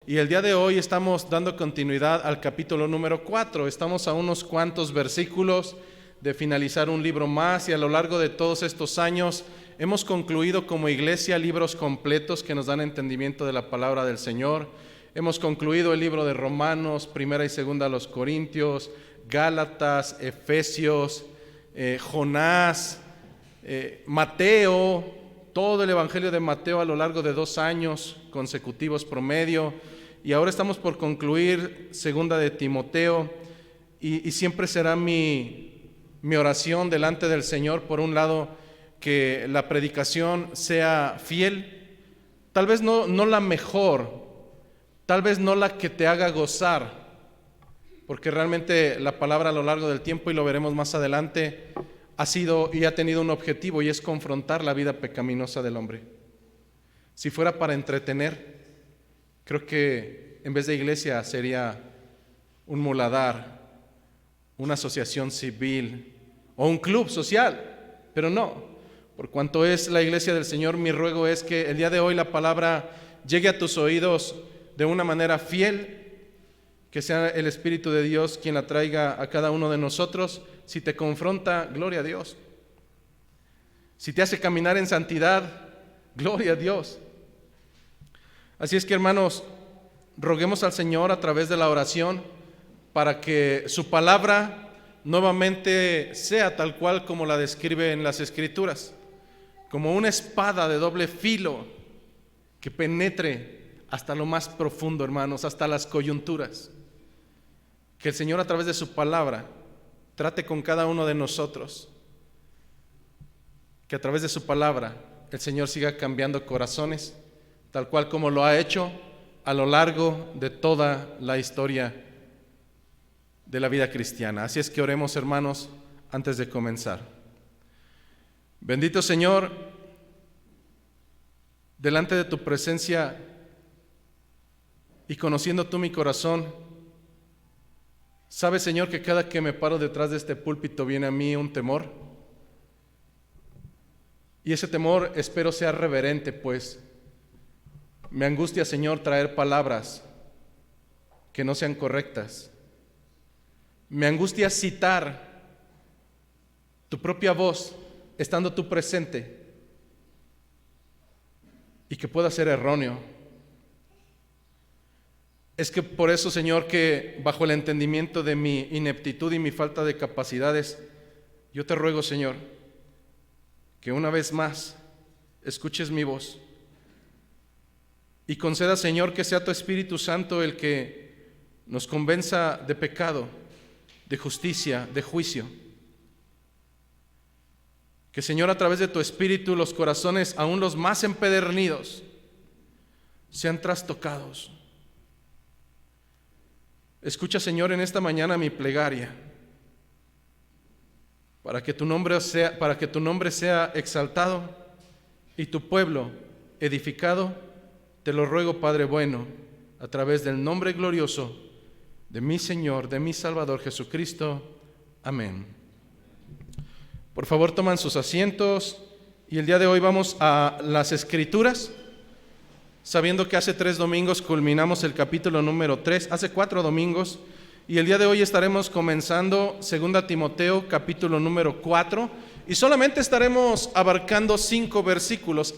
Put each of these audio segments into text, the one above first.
Y el día de hoy estamos dando continuidad al capítulo número 4. Estamos a unos cuantos versículos de finalizar un libro más y a lo largo de todos estos años hemos concluido como iglesia libros completos que nos dan entendimiento de la palabra del Señor. Hemos concluido el libro de Romanos, primera y segunda a los Corintios, Gálatas, Efesios, Jonás, Mateo, todo el evangelio de Mateo a lo largo de 2 años consecutivos promedio. Y ahora estamos por concluir segunda de Timoteo y siempre será mi oración delante del Señor, por un lado, que la predicación sea fiel, tal vez no la mejor, tal vez no la que te haga gozar, porque realmente la palabra a lo largo del tiempo, y lo veremos más adelante, ha sido y ha tenido un objetivo, y es confrontar la vida pecaminosa del hombre. Si fuera para entretener, creo que en vez de iglesia sería un muladar, una asociación civil o un club social, pero no. Por cuanto es la iglesia del Señor, mi ruego es que el día de hoy la palabra llegue a tus oídos de una manera fiel, que sea el Espíritu de Dios quien la traiga a cada uno de nosotros. Si te confronta, gloria a Dios. Si te hace caminar en santidad, gloria a Dios. Así es que, hermanos, roguemos al Señor a través de la oración para que su palabra nuevamente sea tal cual como la describe en las Escrituras, como una espada de doble filo que penetre hasta lo más profundo, hermanos, hasta las coyunturas. Que el Señor a través de su palabra trate con cada uno de nosotros, que a través de su palabra el Señor siga cambiando corazones, tal cual como lo ha hecho a lo largo de toda la historia de la vida cristiana. Así es que oremos, hermanos, antes de comenzar. Bendito Señor, delante de tu presencia y conociendo tú mi corazón, sabes, Señor, que cada que me paro detrás de este púlpito viene a mí un temor. Y ese temor espero sea reverente, pues me angustia, Señor, traer palabras que no sean correctas. Me angustia citar tu propia voz estando tú presente y que pueda ser erróneo. Es que por eso, Señor, que bajo el entendimiento de mi ineptitud y mi falta de capacidades, yo te ruego, Señor, que una vez más escuches mi voz y conceda, Señor, que sea tu Espíritu Santo el que nos convenza de pecado, de justicia, de juicio. Que, Señor, a través de tu Espíritu los corazones, aún los más empedernidos, sean trastocados. Escucha, Señor, en esta mañana mi plegaria, para que tu nombre sea exaltado y tu pueblo edificado. Te lo ruego, Padre bueno, a través del nombre glorioso de mi Señor, de mi Salvador Jesucristo. Amén. Por favor, toman sus asientos y el día de hoy vamos a las Escrituras, sabiendo que hace 3 domingos culminamos el capítulo número 3, hace 4 domingos, y el día de hoy estaremos comenzando 2 Timoteo, capítulo número 4, y solamente estaremos abarcando 5 versículos,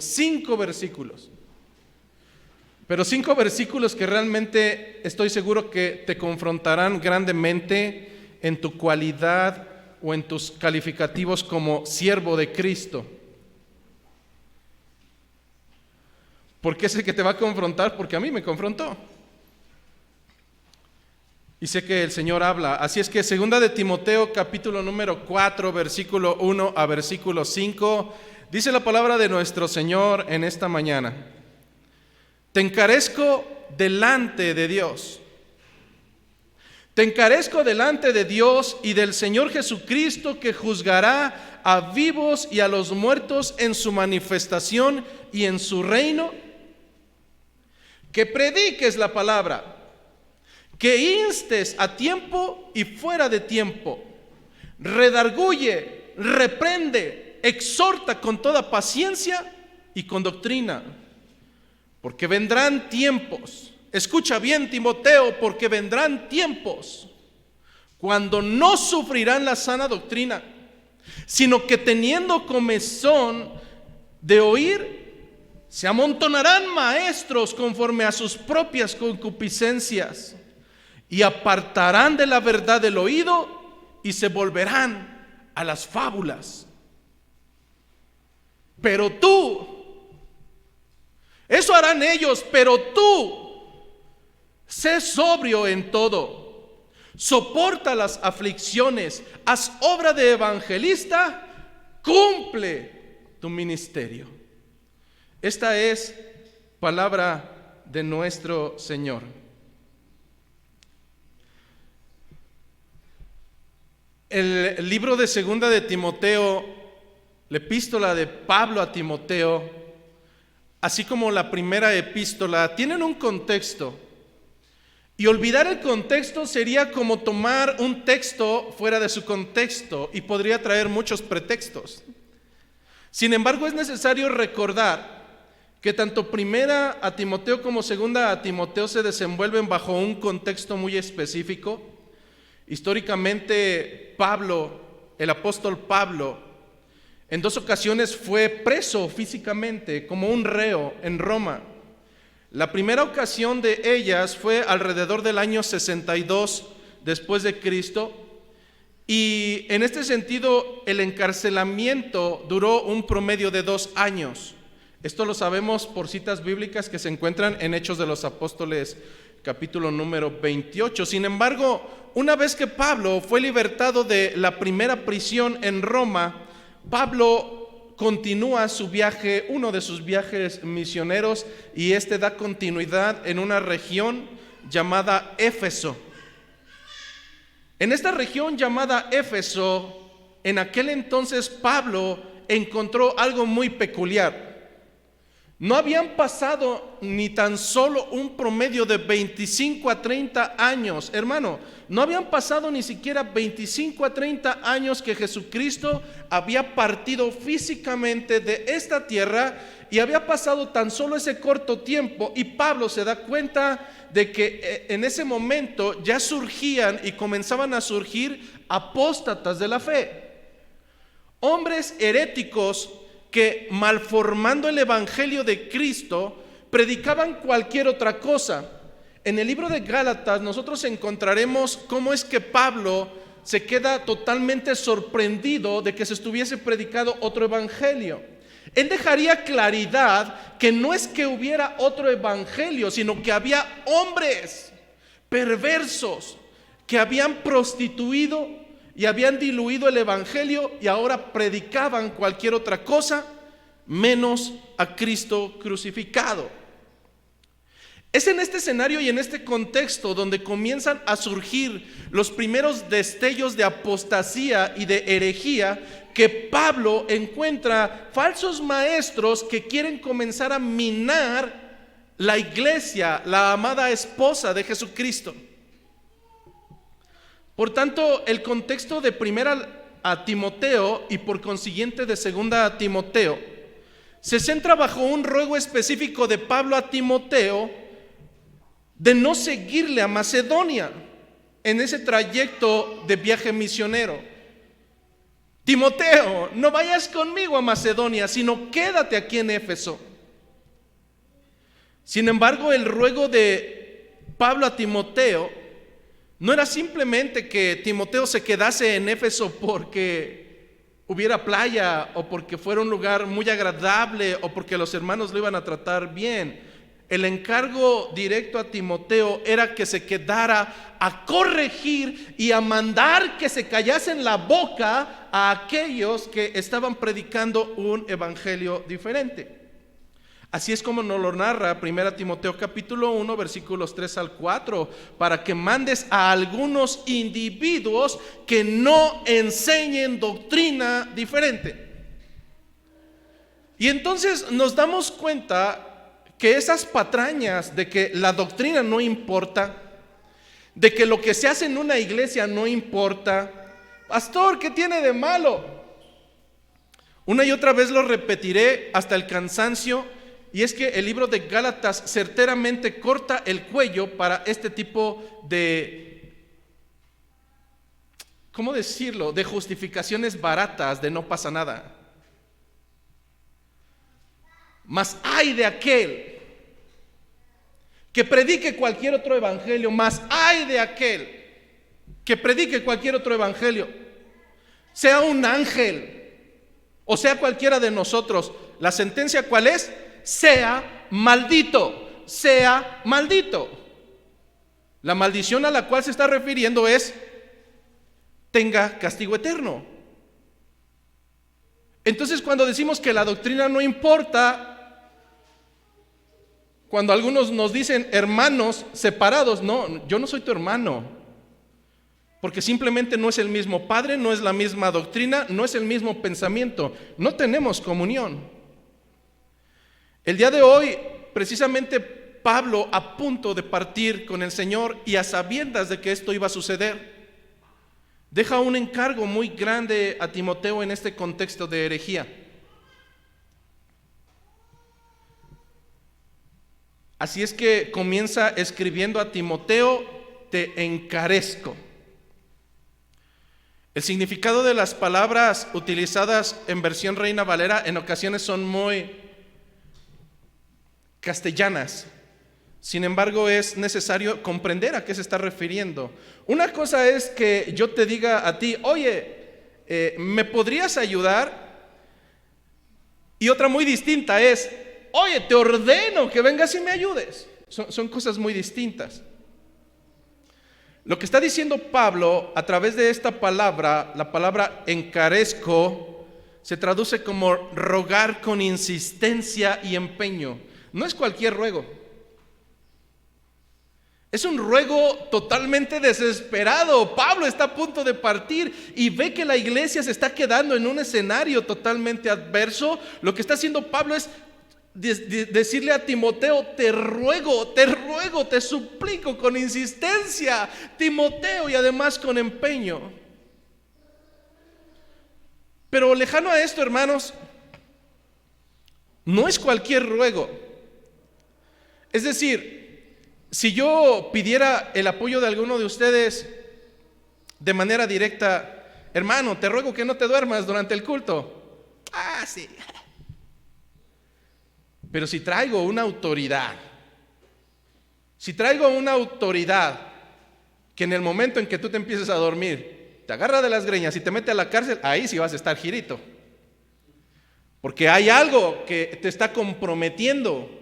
pero 5 versículos que realmente estoy seguro que te confrontarán grandemente en tu cualidad o en tus calificativos como siervo de Cristo. ¿Por qué sé que te va a confrontar? Porque a mí me confrontó. Y sé que el Señor habla. Así es que 2 de Timoteo, capítulo número 4, versículo 1 a versículo 5, dice la palabra de nuestro Señor en esta mañana. Te encarezco delante de Dios. Te encarezco delante de Dios y del Señor Jesucristo, que juzgará a vivos y a los muertos en su manifestación y en su reino, que prediques la palabra, que instes a tiempo y fuera de tiempo, redarguye, reprende, exhorta con toda paciencia y con doctrina, porque vendrán tiempos Escucha bien, Timoteo, porque vendrán tiempos cuando no sufrirán la sana doctrina, sino que teniendo comezón de oír, se amontonarán maestros conforme a sus propias concupiscencias, y apartarán de la verdad el oído y se volverán a las fábulas. Pero tú, eso harán ellos, pero tú, sé sobrio en todo, soporta las aflicciones, haz obra de evangelista, cumple tu ministerio. Esta es palabra de nuestro Señor. El libro de Segunda de Timoteo, la epístola de Pablo a Timoteo, así como la primera epístola, tienen un contexto. Y olvidar el contexto sería como tomar un texto fuera de su contexto y podría traer muchos pretextos. Sin embargo, es necesario recordar que tanto primera a Timoteo como segunda a Timoteo se desenvuelven bajo un contexto muy específico. Históricamente, Pablo, el apóstol Pablo, en 2 ocasiones fue preso físicamente como un reo en Roma. La primera ocasión de ellas fue alrededor del año 62 después de Cristo, y en este sentido el encarcelamiento duró un promedio de 2 años. Esto lo sabemos por citas bíblicas que se encuentran en Hechos de los Apóstoles, capítulo número 28. Sin embargo, una vez que Pablo fue libertado de la primera prisión en Roma, Pablo continúa su viaje, uno de sus viajes misioneros, y este da continuidad en una región llamada Éfeso. En esta región llamada Éfeso, en aquel entonces Pablo encontró algo muy peculiar. No habían pasado ni tan solo un promedio de 25 a 30 años, hermano, no habían pasado ni siquiera 25 a 30 años que Jesucristo había partido físicamente de esta tierra, y había pasado tan solo ese corto tiempo, y Pablo se da cuenta de que en ese momento ya surgían y comenzaban a surgir apóstatas de la fe, hombres heréticos que, malformando el evangelio de Cristo, predicaban cualquier otra cosa. En el libro de Gálatas nosotros encontraremos cómo es que Pablo se queda totalmente sorprendido de que se estuviese predicado otro evangelio. Él dejaría claridad que no es que hubiera otro evangelio, sino que había hombres perversos que habían prostituido y habían diluido el evangelio, y ahora predicaban cualquier otra cosa menos a Cristo crucificado. Es en este escenario y en este contexto donde comienzan a surgir los primeros destellos de apostasía y de herejía, que Pablo encuentra falsos maestros que quieren comenzar a minar la iglesia, la amada esposa de Jesucristo. Por tanto, el contexto de primera a Timoteo y por consiguiente de segunda a Timoteo se centra bajo un ruego específico de Pablo a Timoteo de no seguirle a Macedonia en ese trayecto de viaje misionero. Timoteo, no vayas conmigo a Macedonia, sino quédate aquí en Éfeso. Sin embargo, el ruego de Pablo a Timoteo no era simplemente que Timoteo se quedase en Éfeso porque hubiera playa, o porque fuera un lugar muy agradable, o porque los hermanos lo iban a tratar bien. El encargo directo a Timoteo era que se quedara a corregir y a mandar que se callasen la boca a aquellos que estaban predicando un evangelio diferente. Así es como nos lo narra 1 Timoteo capítulo 1 versículos 3 al 4, para que mandes a algunos individuos que no enseñen doctrina diferente. Y entonces nos damos cuenta que esas patrañas de que la doctrina no importa, de que lo que se hace en una iglesia no importa, pastor, ¿qué tiene de malo? Una y otra vez lo repetiré hasta el cansancio, y es que el libro de Gálatas certeramente corta el cuello para este tipo de, ¿cómo decirlo?, de justificaciones baratas de no pasa nada. Mas ay de aquel que predique cualquier otro evangelio, más ay de aquel que predique cualquier otro evangelio, sea un ángel o sea cualquiera de nosotros. La sentencia ¿cuál es? Sea maldito, sea maldito. La maldición a la cual se está refiriendo es tenga castigo eterno. Entonces, cuando decimos que la doctrina no importa, cuando algunos nos dicen hermanos separados, no, yo no soy tu hermano, porque simplemente no es el mismo Padre, no es la misma doctrina, no es el mismo pensamiento, no tenemos comunión. El día de hoy, precisamente Pablo, a punto de partir con el Señor y a sabiendas de que esto iba a suceder, deja un encargo muy grande a Timoteo en este contexto de herejía. Así es que comienza escribiendo a Timoteo: te encarezco. El significado de las palabras utilizadas en versión Reina Valera en ocasiones son muy castellanas. Sin embargo, es necesario comprender a qué se está refiriendo. Una cosa es que yo te diga a ti: oye, ¿me podrías ayudar? Y otra muy distinta es: oye, te ordeno que vengas y me ayudes. Son cosas muy distintas. Lo que está diciendo Pablo a través de esta palabra, la palabra encarezco, se traduce como rogar con insistencia y empeño. No es cualquier ruego. Es un ruego totalmente desesperado. Pablo está a punto de partir y ve que la iglesia se está quedando en un escenario totalmente adverso. Lo que está haciendo Pablo es decirle a Timoteo: te ruego, te suplico con insistencia, Timoteo, y además con empeño. Pero lejano a esto, hermanos, no es cualquier ruego. Es decir, si yo pidiera el apoyo de alguno de ustedes de manera directa: hermano, te ruego que no te duermas durante el culto. Ah, sí. Pero si traigo una autoridad, que en el momento en que tú te empieces a dormir, te agarra de las greñas y te mete a la cárcel, ahí sí vas a estar girito. Porque hay algo que te está comprometiendo.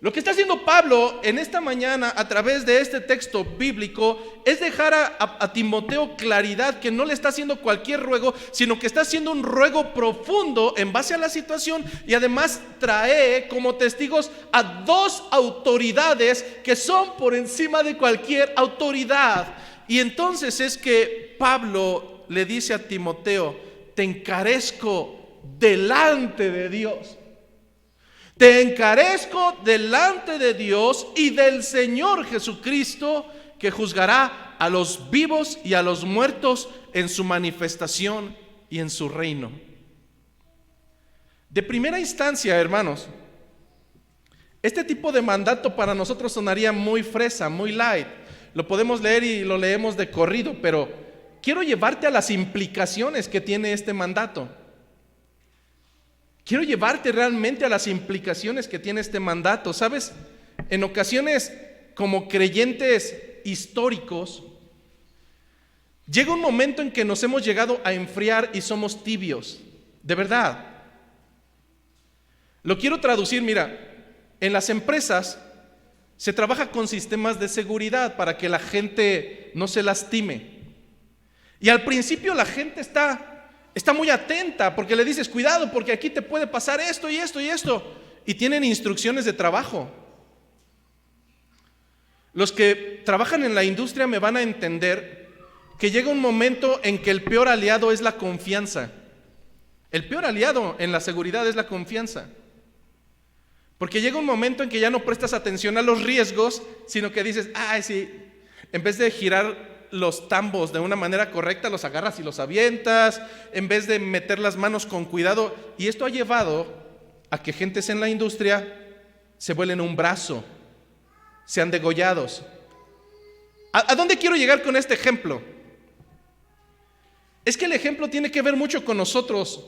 Lo que está haciendo Pablo en esta mañana a través de este texto bíblico es dejar a Timoteo claridad que no le está haciendo cualquier ruego, sino que está haciendo un ruego profundo en base a la situación, y además trae como testigos a dos autoridades que son por encima de cualquier autoridad. Y entonces es que Pablo le dice a Timoteo: te encarezco delante de Dios. Te encarezco delante de Dios y del Señor Jesucristo, que juzgará a los vivos y a los muertos en su manifestación y en su reino. De primera instancia, hermanos, este tipo de mandato para nosotros sonaría muy fresa, muy light. Lo podemos leer y lo leemos de corrido, pero quiero llevarte a las implicaciones que tiene este mandato. Quiero llevarte realmente a las implicaciones que tiene este mandato. ¿Sabes? En ocasiones, como creyentes históricos, llega un momento en que nos hemos llegado a enfriar y somos tibios. De verdad. Lo quiero traducir, mira. En las empresas se trabaja con sistemas de seguridad para que la gente no se lastime. Y al principio la gente está muy atenta, porque le dices: cuidado, porque aquí te puede pasar esto y esto y esto. Y tienen instrucciones de trabajo. Los que trabajan en la industria me van a entender que llega un momento en que el peor aliado es la confianza. El peor aliado en la seguridad es la confianza. Porque llega un momento en que ya no prestas atención a los riesgos, sino que dices: ay, sí, en vez de girar los tambos de una manera correcta, los agarras y los avientas, en vez de meter las manos con cuidado. Y esto ha llevado a que gentes en la industria se vuelen un brazo, sean degollados. ¿A dónde quiero llegar con este ejemplo? Es que el ejemplo tiene que ver mucho con nosotros.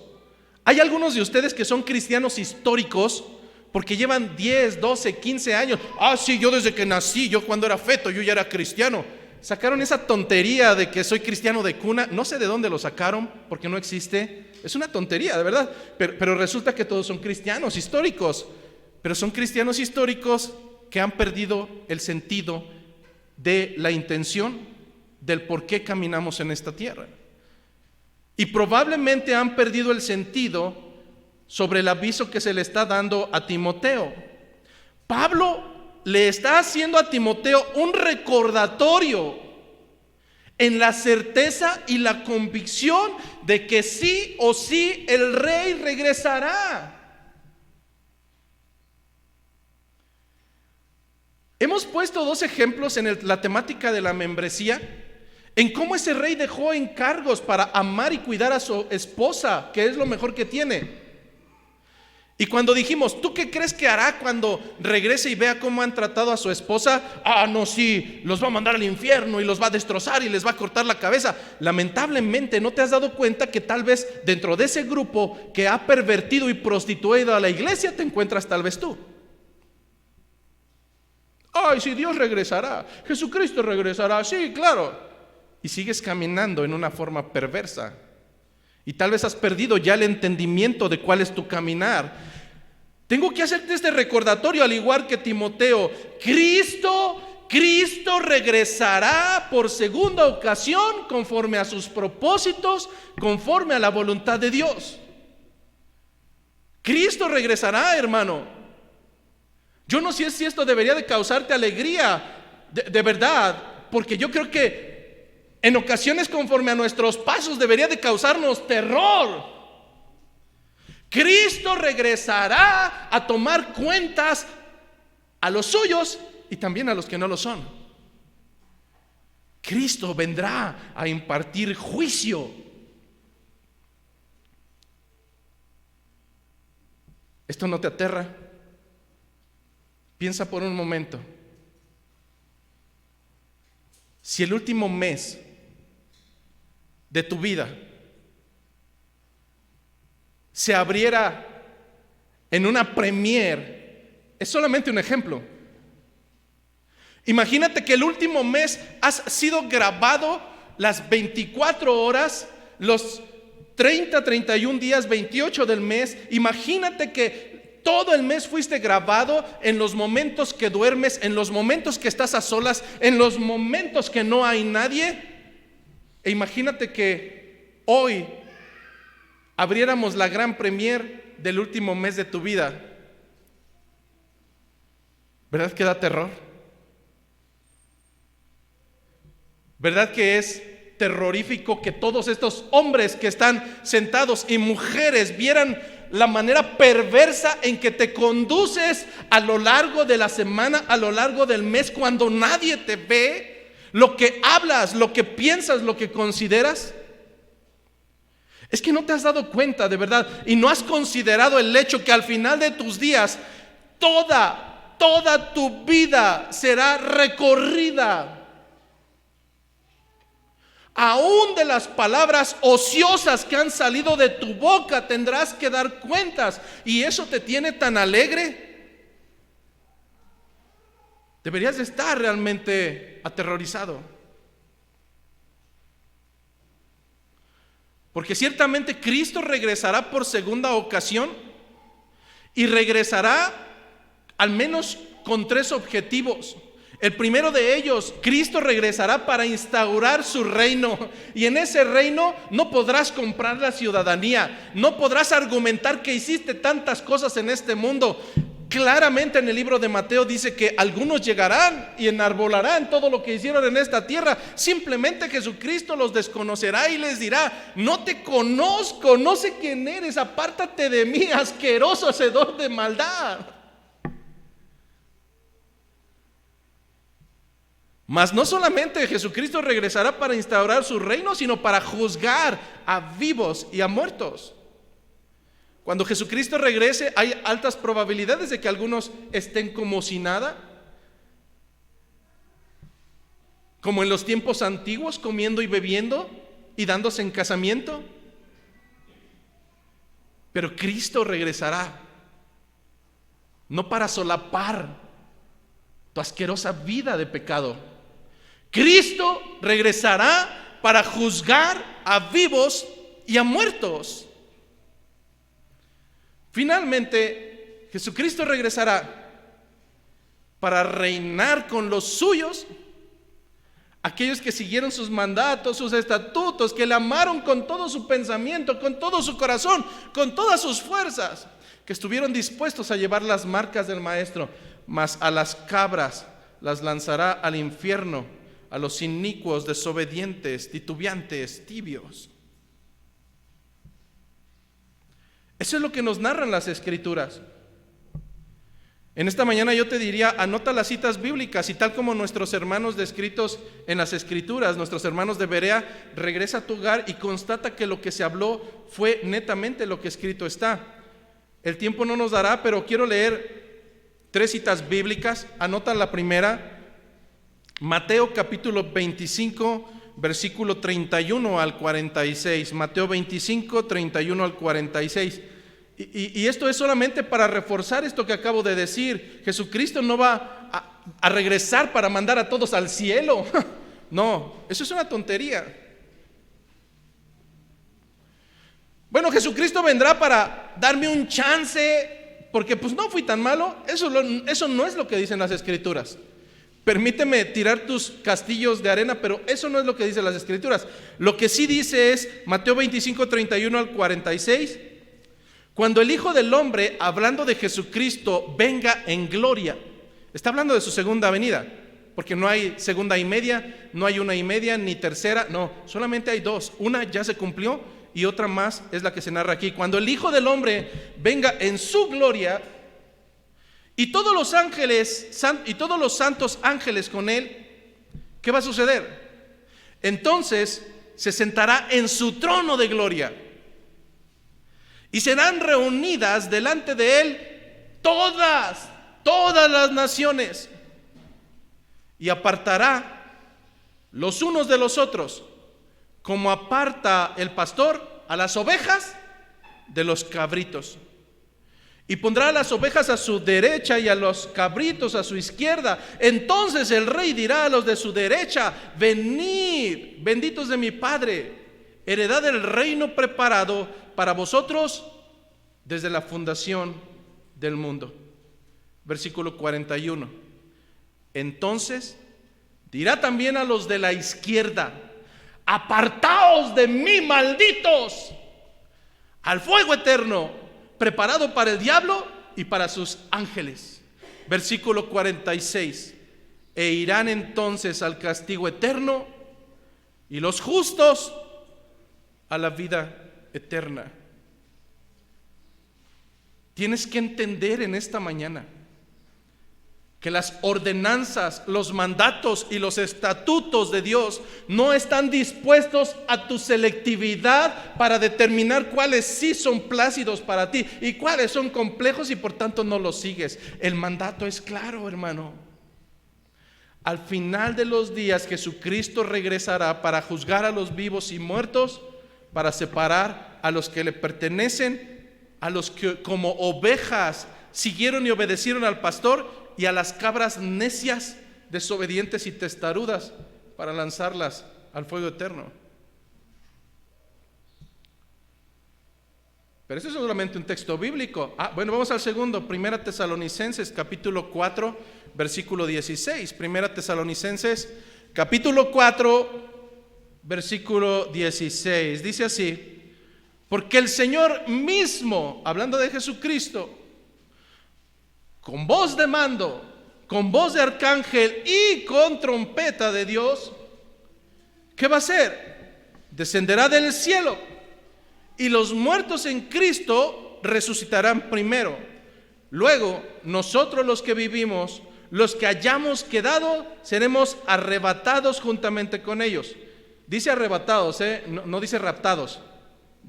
Hay algunos de ustedes que son cristianos históricos porque llevan 10, 12, 15 años. Sí, yo desde que nací, yo cuando era feto, yo ya era cristiano. Sacaron esa tontería de que soy cristiano de cuna. No sé de dónde lo sacaron, porque no existe. Es una tontería, de verdad. Pero resulta que todos son cristianos históricos. Pero son cristianos históricos que han perdido el sentido de la intención del por qué caminamos en esta tierra. Y probablemente han perdido el sentido sobre el aviso que se le está dando a Timoteo. Pablo le está haciendo a Timoteo un recordatorio en la certeza y la convicción de que sí o sí el rey regresará. Hemos puesto dos ejemplos en la temática de la membresía, en cómo ese rey dejó encargos para amar y cuidar a su esposa, que es lo mejor que tiene. Y cuando dijimos, ¿tú qué crees que hará cuando regrese y vea cómo han tratado a su esposa? No, sí, los va a mandar al infierno y los va a destrozar y les va a cortar la cabeza. Lamentablemente no te has dado cuenta que tal vez dentro de ese grupo que ha pervertido y prostituido a la iglesia te encuentras tal vez tú. Si Dios regresará, Jesucristo regresará, sí, claro. Y sigues caminando en una forma perversa. Y tal vez has perdido ya el entendimiento de cuál es tu caminar. Tengo que hacerte este recordatorio, al igual que Timoteo. Cristo regresará por segunda ocasión conforme a sus propósitos, conforme a la voluntad de Dios. Cristo regresará, hermano. Yo no sé si esto debería de causarte alegría, de verdad, porque yo creo que en ocasiones conforme a nuestros pasos debería de causarnos terror. Cristo regresará a tomar cuentas a los suyos y también a los que no lo son. Cristo vendrá a impartir juicio. ¿Esto no te aterra? Piensa por un momento. Si el último mes de tu vida se abriera en una premier, es solamente un ejemplo. Imagínate que el último mes has sido grabado las 24 horas, los 30, 31 días, 28 del mes. Imagínate que todo el mes fuiste grabado en los momentos que duermes, en los momentos que estás a solas, en los momentos que no hay nadie. E imagínate que hoy abriéramos la gran premier del último mes de tu vida. ¿Verdad que da terror? ¿Verdad que es terrorífico que todos estos hombres que están sentados y mujeres vieran la manera perversa en que te conduces a lo largo de la semana, a lo largo del mes, cuando nadie te ve, lo que hablas, lo que piensas, lo que consideras? Es que no te has dado cuenta, de verdad, y no has considerado el hecho que al final de tus días toda tu vida será recorrida. Aún de las palabras ociosas que han salido de tu boca tendrás que dar cuentas. ¿Y eso te tiene tan alegre? Deberías de estar realmente aterrorizado. Porque ciertamente Cristo regresará por segunda ocasión y regresará al menos con 3 objetivos. El primero de ellos, Cristo regresará para instaurar su reino. Y en ese reino no podrás comprar la ciudadanía. No podrás argumentar que hiciste tantas cosas en este mundo. Claramente en el libro de Mateo dice que algunos llegarán y enarbolarán todo lo que hicieron en esta tierra. Simplemente Jesucristo los desconocerá y les dirá: no te conozco, no sé quién eres, apártate de mí, asqueroso hacedor de maldad. Mas no solamente Jesucristo regresará para instaurar su reino, sino para juzgar a vivos y a muertos. Cuando Jesucristo regrese, hay altas probabilidades de que algunos estén como si nada, como en los tiempos antiguos, comiendo y bebiendo y dándose en casamiento. Pero Cristo regresará, no para solapar tu asquerosa vida de pecado. Cristo regresará para juzgar a vivos y a muertos. Finalmente, Jesucristo regresará para reinar con los suyos, aquellos que siguieron sus mandatos, sus estatutos, que le amaron con todo su pensamiento, con todo su corazón, con todas sus fuerzas, que estuvieron dispuestos a llevar las marcas del Maestro. Mas a las cabras las lanzará al infierno, a los inicuos, desobedientes, titubeantes, tibios. Eso es lo que nos narran las Escrituras. En esta mañana yo te diría, anota las citas bíblicas, y tal como nuestros hermanos descritos en las Escrituras, nuestros hermanos de Berea, regresa a tu hogar y constata que lo que se habló fue netamente lo que escrito está. El tiempo no nos dará, pero quiero leer 3 citas bíblicas. Anota la primera, Mateo capítulo 25, versículo 31 al 46. Mateo 25, 31 al 46. Y esto es solamente para reforzar esto que acabo de decir. Jesucristo no va a regresar para mandar a todos al cielo. No, eso es una tontería. Bueno, Jesucristo vendrá para darme un chance, porque pues no fui tan malo. Eso no es lo que dicen las Escrituras. Permíteme tirar tus castillos de arena, pero eso no es lo que dicen las Escrituras. Lo que sí dice es Mateo 25, 31 al 46. Cuando el Hijo del Hombre, hablando de Jesucristo, venga en gloria. Está hablando de su segunda venida, porque no hay segunda y media, no hay una y media, ni tercera, no, solamente hay 2. Una ya se cumplió y otra más es la que se narra aquí. Cuando el Hijo del Hombre venga en su gloria y todos los ángeles y todos los santos ángeles con él, ¿qué va a suceder? Entonces se sentará en su trono de gloria. Y serán reunidas delante de él todas las naciones, y apartará los unos de los otros, como aparta el pastor a las ovejas de los cabritos. Y pondrá a las ovejas a su derecha y a los cabritos a su izquierda. Entonces el rey dirá a los de su derecha: venid, benditos de mi Padre, heredad del reino preparado para vosotros desde la fundación del mundo. Versículo 41. Entonces dirá también a los de la izquierda: apartaos de mí, malditos, al fuego eterno, preparado para el diablo y para sus ángeles. Versículo 46. E irán entonces al castigo eterno, y los justos a la vida eterna. Tienes que entender en esta mañana que las ordenanzas, los mandatos y los estatutos de Dios no están dispuestos a tu selectividad para determinar cuáles sí son plácidos para ti y cuáles son complejos y por tanto no los sigues. El mandato es claro, hermano. Al final de los días, Jesucristo regresará para juzgar a los vivos y muertos, para separar a los que le pertenecen, a los que como ovejas siguieron y obedecieron al pastor, y a las cabras necias, desobedientes y testarudas, para lanzarlas al fuego eterno. Pero eso es solamente un texto bíblico. Bueno, vamos al segundo. Primera Tesalonicenses capítulo 4, versículo 16. Primera Tesalonicenses capítulo 4, versículo 16. Dice así: porque el Señor mismo, hablando de Jesucristo, con voz de mando, con voz de arcángel y con trompeta de Dios, ¿qué va a hacer? Descenderá del cielo, y los muertos en Cristo resucitarán primero. Luego, nosotros los que vivimos, los que hayamos quedado, seremos arrebatados juntamente con ellos. Dice arrebatados, no dice raptados.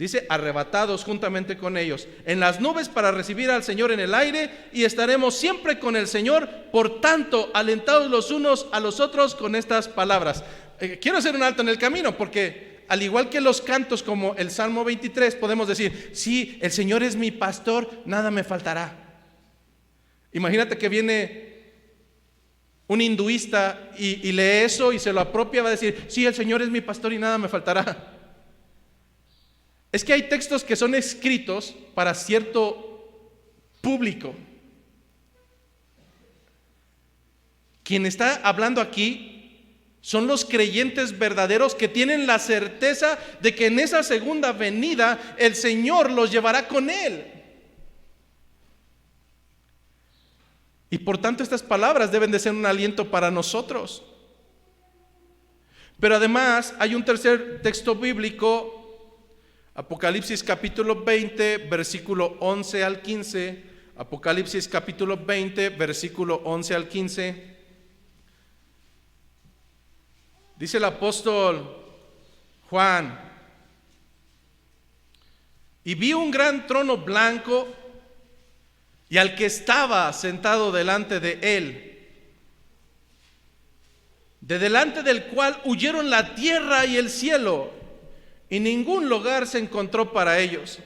Dice, arrebatados juntamente con ellos en las nubes para recibir al Señor en el aire, y estaremos siempre con el Señor. Por tanto, alentados los unos a los otros con estas palabras. Quiero hacer un alto en el camino, porque al igual que los cantos como el Salmo 23, podemos decir, sí, el Señor es mi pastor, nada me faltará. Imagínate que viene un hinduista y lee eso y se lo apropia, va a decir, sí, el Señor es mi pastor y nada me faltará. Es que hay textos que son escritos para cierto público. Quien está hablando aquí son los creyentes verdaderos que tienen la certeza de que en esa segunda venida el Señor los llevará con Él. Y por tanto estas palabras deben de ser un aliento para nosotros. Pero además hay un tercer texto bíblico, Apocalipsis capítulo 20, versículo 11 al 15. Apocalipsis capítulo 20, versículo 11 al 15. Dice el apóstol Juan: y vi un gran trono blanco y al que estaba sentado delante de él, de delante del cual huyeron la tierra y el cielo, y ningún lugar se encontró para ellos.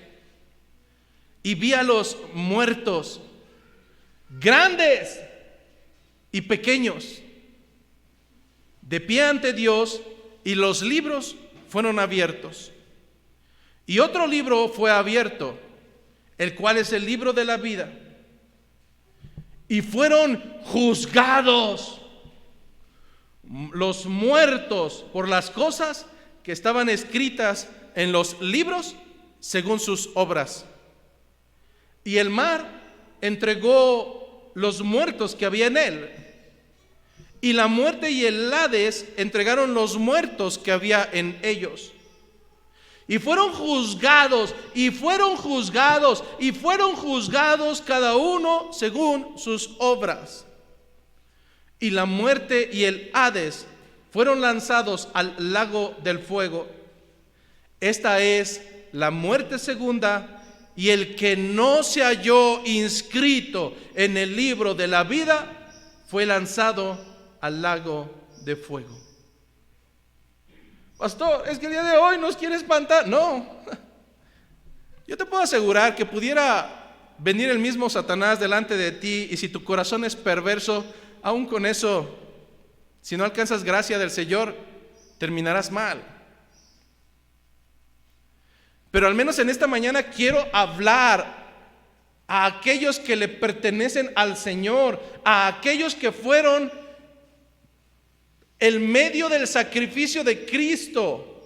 Y vi a los muertos, grandes y pequeños, de pie ante Dios, y los libros fueron abiertos. Y otro libro fue abierto, el cual es el libro de la vida. Y fueron juzgados los muertos por las cosas que estaban escritas en los libros según sus obras. Y el mar entregó los muertos que había en él, y la muerte y el Hades entregaron los muertos que había en ellos. Y fueron juzgados, y fueron juzgados, y fueron juzgados cada uno según sus obras. Y la muerte y el Hades fueron lanzados al lago del fuego. Esta es la muerte segunda, y el que no se halló inscrito en el libro de la vida fue lanzado al lago de fuego. Pastor, es que el día de hoy nos quiere espantar. No, yo te puedo asegurar que pudiera venir el mismo Satanás delante de ti, y si tu corazón es perverso, aún con eso, si no alcanzas gracia del Señor, terminarás mal. Pero al menos en esta mañana quiero hablar a aquellos que le pertenecen al Señor, a aquellos que fueron el medio del sacrificio de Cristo.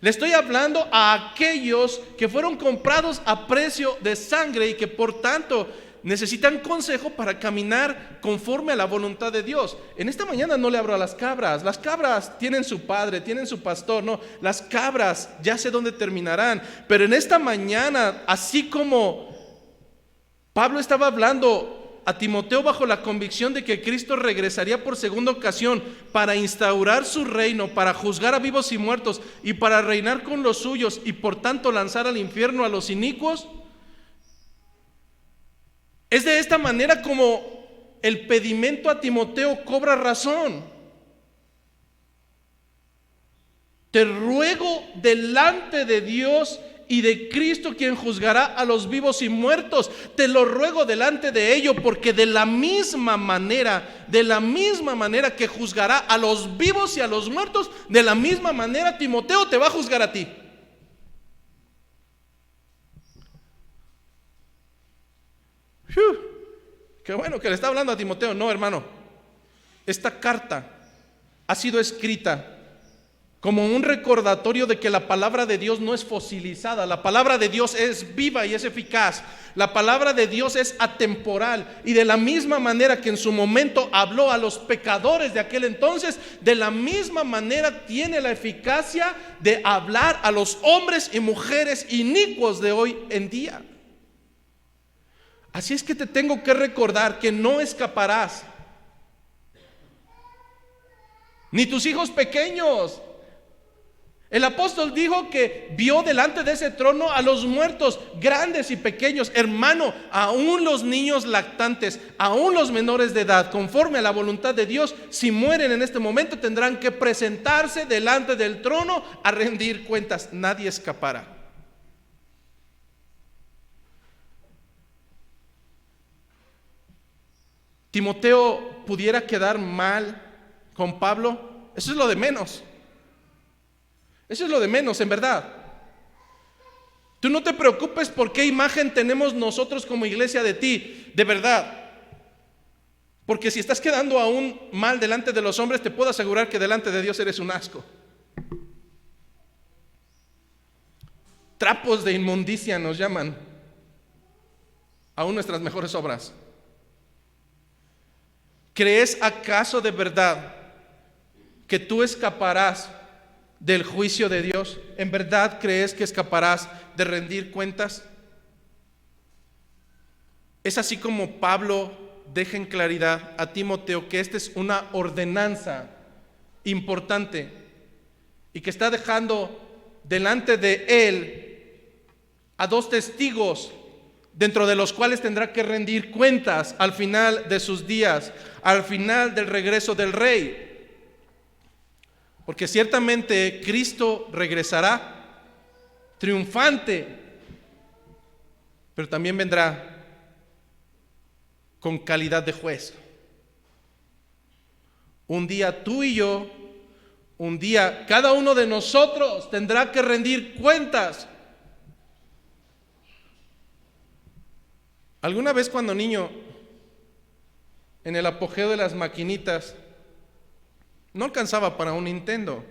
Le estoy hablando a aquellos que fueron comprados a precio de sangre y que por tanto necesitan consejo para caminar conforme a la voluntad de Dios. En esta mañana no le hablo a las cabras. Las cabras tienen su padre, tienen su pastor. No, las cabras ya sé dónde terminarán. Pero en esta mañana, así como Pablo estaba hablando a Timoteo bajo la convicción de que Cristo regresaría por segunda ocasión para instaurar su reino, para juzgar a vivos y muertos y para reinar con los suyos, y por tanto lanzar al infierno a los inicuos, es de esta manera como el pedimento a Timoteo cobra razón. Te ruego delante de Dios y de Cristo, quien juzgará a los vivos y muertos, te lo ruego delante de ello, porque de la misma manera que juzgará a los vivos y a los muertos, de la misma manera Timoteo te va a juzgar a ti. Qué bueno que le está hablando a Timoteo. No, hermano, esta carta ha sido escrita como un recordatorio de que la palabra de Dios no es fosilizada. La palabra de Dios es viva y es eficaz. La palabra de Dios es atemporal, y de la misma manera que en su momento habló a los pecadores de aquel entonces, de la misma manera tiene la eficacia de hablar a los hombres y mujeres inicuos de hoy en día. Así es que te tengo que recordar que no escaparás, ni tus hijos pequeños. El apóstol dijo que vio delante de ese trono a los muertos, grandes y pequeños. Hermano, aún los niños lactantes, aún los menores de edad, conforme a la voluntad de Dios, si mueren en este momento, tendrán que presentarse delante del trono a rendir cuentas. Nadie escapará. Timoteo pudiera quedar mal con Pablo. Eso es lo de menos. Eso es lo de menos, en verdad. Tú no te preocupes por qué imagen tenemos nosotros como iglesia de ti, de verdad. Porque si estás quedando aún mal delante de los hombres, te puedo asegurar que delante de Dios eres un asco. Trapos de inmundicia nos llaman aún nuestras mejores obras. ¿Crees acaso de verdad que tú escaparás del juicio de Dios? ¿En verdad crees que escaparás de rendir cuentas? Es así como Pablo deja en claridad a Timoteo que esta es una ordenanza importante y que está dejando delante de él a dos testigos, dentro de los cuales tendrá que rendir cuentas al final de sus días, al final del regreso del Rey. Porque ciertamente Cristo regresará triunfante, pero también vendrá con calidad de juez. Un día tú y yo, un día cada uno de nosotros tendrá que rendir cuentas. ¿Alguna vez cuando niño, en el apogeo de las maquinitas, no alcanzaba para un Nintendo,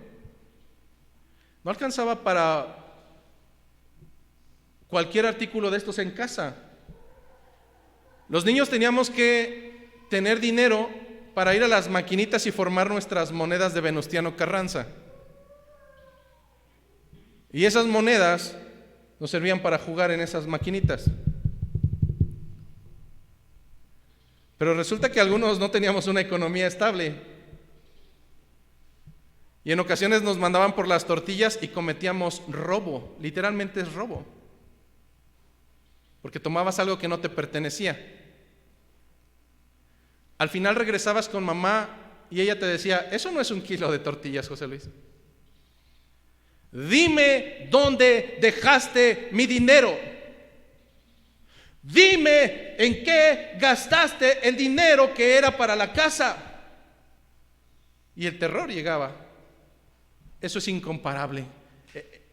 no alcanzaba para cualquier artículo de estos en casa? Los niños teníamos que tener dinero para ir a las maquinitas y formar nuestras monedas de Venustiano Carranza. Y esas monedas nos servían para jugar en esas maquinitas. Pero resulta que algunos no teníamos una economía estable. Y en ocasiones nos mandaban por las tortillas y cometíamos robo. Literalmente es robo. Porque tomabas algo que no te pertenecía. Al final regresabas con mamá y ella te decía: eso no es 1 kilo de tortillas, José Luis. Dime dónde dejaste mi dinero. Dime en qué gastaste el dinero que era para la casa. Y el terror llegaba. Eso es incomparable.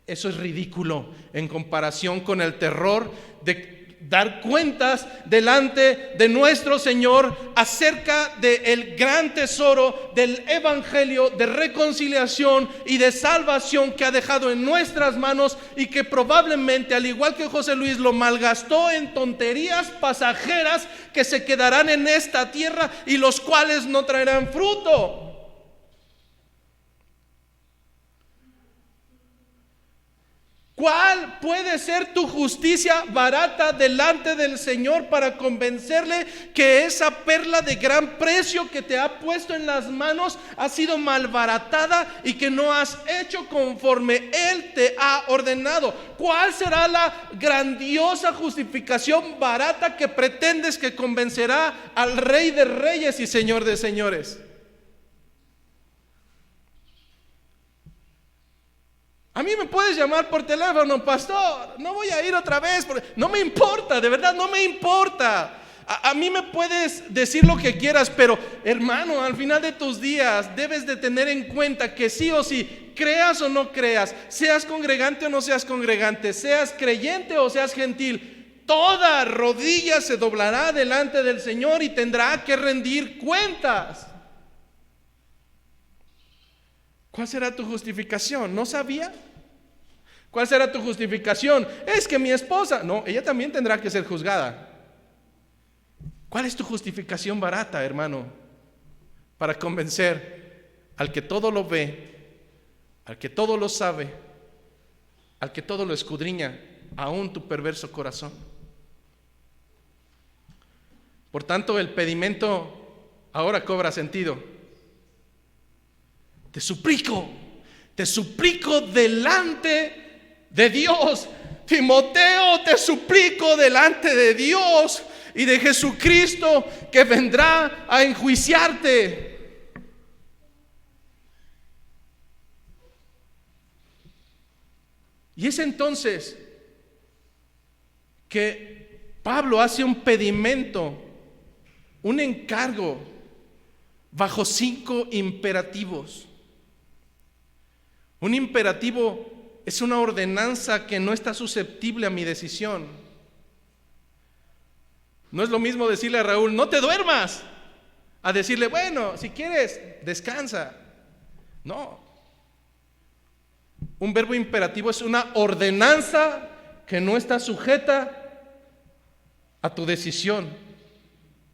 Eso es ridículo en comparación con el terror de dar cuentas delante de nuestro Señor acerca del gran tesoro del evangelio de reconciliación y de salvación que ha dejado en nuestras manos, y que probablemente, al igual que José Luis, lo malgastó en tonterías pasajeras que se quedarán en esta tierra y los cuales no traerán fruto. ¿Cuál puede ser tu justicia barata delante del Señor para convencerle que esa perla de gran precio que te ha puesto en las manos ha sido malbaratada y que no has hecho conforme Él te ha ordenado? ¿Cuál será la grandiosa justificación barata que pretendes que convencerá al Rey de Reyes y Señor de Señores? A mí me puedes llamar por teléfono: pastor, no voy a ir otra vez, no me importa, de verdad no me importa. A mí me puedes decir lo que quieras, pero hermano, al final de tus días debes de tener en cuenta que sí o sí, creas o no creas, seas congregante o no seas congregante, seas creyente o seas gentil, toda rodilla se doblará delante del Señor y tendrá que rendir cuentas. ¿Cuál será tu justificación? ¿No sabía? ¿Cuál será tu justificación? Es que mi esposa... No, ella también tendrá que ser juzgada. ¿Cuál es tu justificación barata, hermano? Para convencer al que todo lo ve, al que todo lo sabe, al que todo lo escudriña, aún tu perverso corazón. Por tanto, el pedimento ahora cobra sentido. Te te suplico delante de Dios. Timoteo, te suplico delante de Dios y de Jesucristo que vendrá a enjuiciarte. Y es entonces que Pablo hace un pedimento, un encargo bajo 5 imperativos. Un imperativo es una ordenanza que no está susceptible a mi decisión. No es lo mismo decirle a Raúl, no te duermas, a decirle, bueno, si quieres, descansa. No. Un verbo imperativo es una ordenanza que no está sujeta a tu decisión.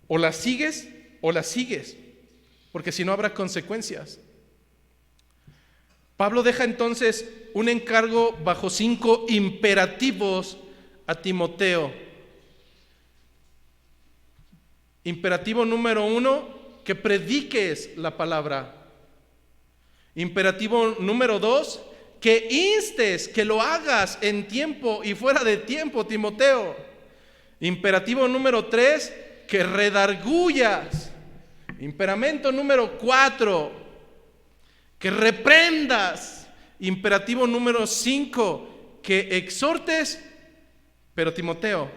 O la sigues o la sigues, porque si no habrá consecuencias. Pablo deja entonces un encargo bajo 5 imperativos a Timoteo. Imperativo número 1, que prediques la palabra. Imperativo número 2, que instes, que lo hagas en tiempo y fuera de tiempo, Timoteo. Imperativo número 3, que redarguyas. Imperamento número 4, que reprendas. Imperativo número 5, que exhortes. Pero Timoteo,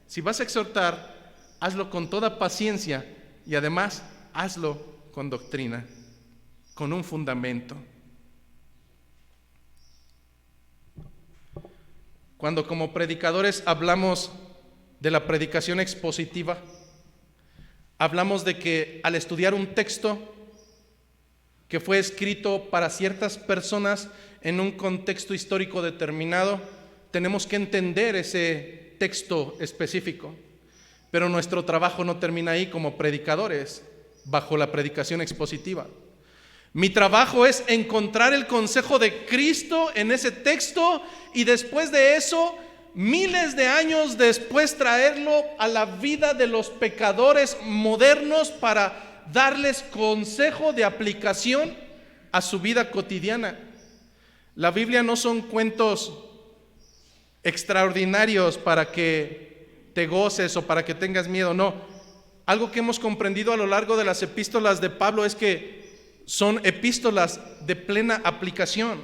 si vas a exhortar, hazlo con toda paciencia y además hazlo con doctrina, con un fundamento. Cuando como predicadores hablamos de la predicación expositiva, hablamos de que al estudiar un texto que fue escrito para ciertas personas en un contexto histórico determinado, tenemos que entender ese texto específico. Pero nuestro trabajo no termina ahí como predicadores, bajo la predicación expositiva. Mi trabajo es encontrar el consejo de Cristo en ese texto y después de eso, miles de años después, traerlo a la vida de los pecadores modernos para darles consejo de aplicación a su vida cotidiana. La Biblia no son cuentos extraordinarios para que te goces o para que tengas miedo, no. Algo que hemos comprendido a lo largo de las epístolas de Pablo es que son epístolas de plena aplicación.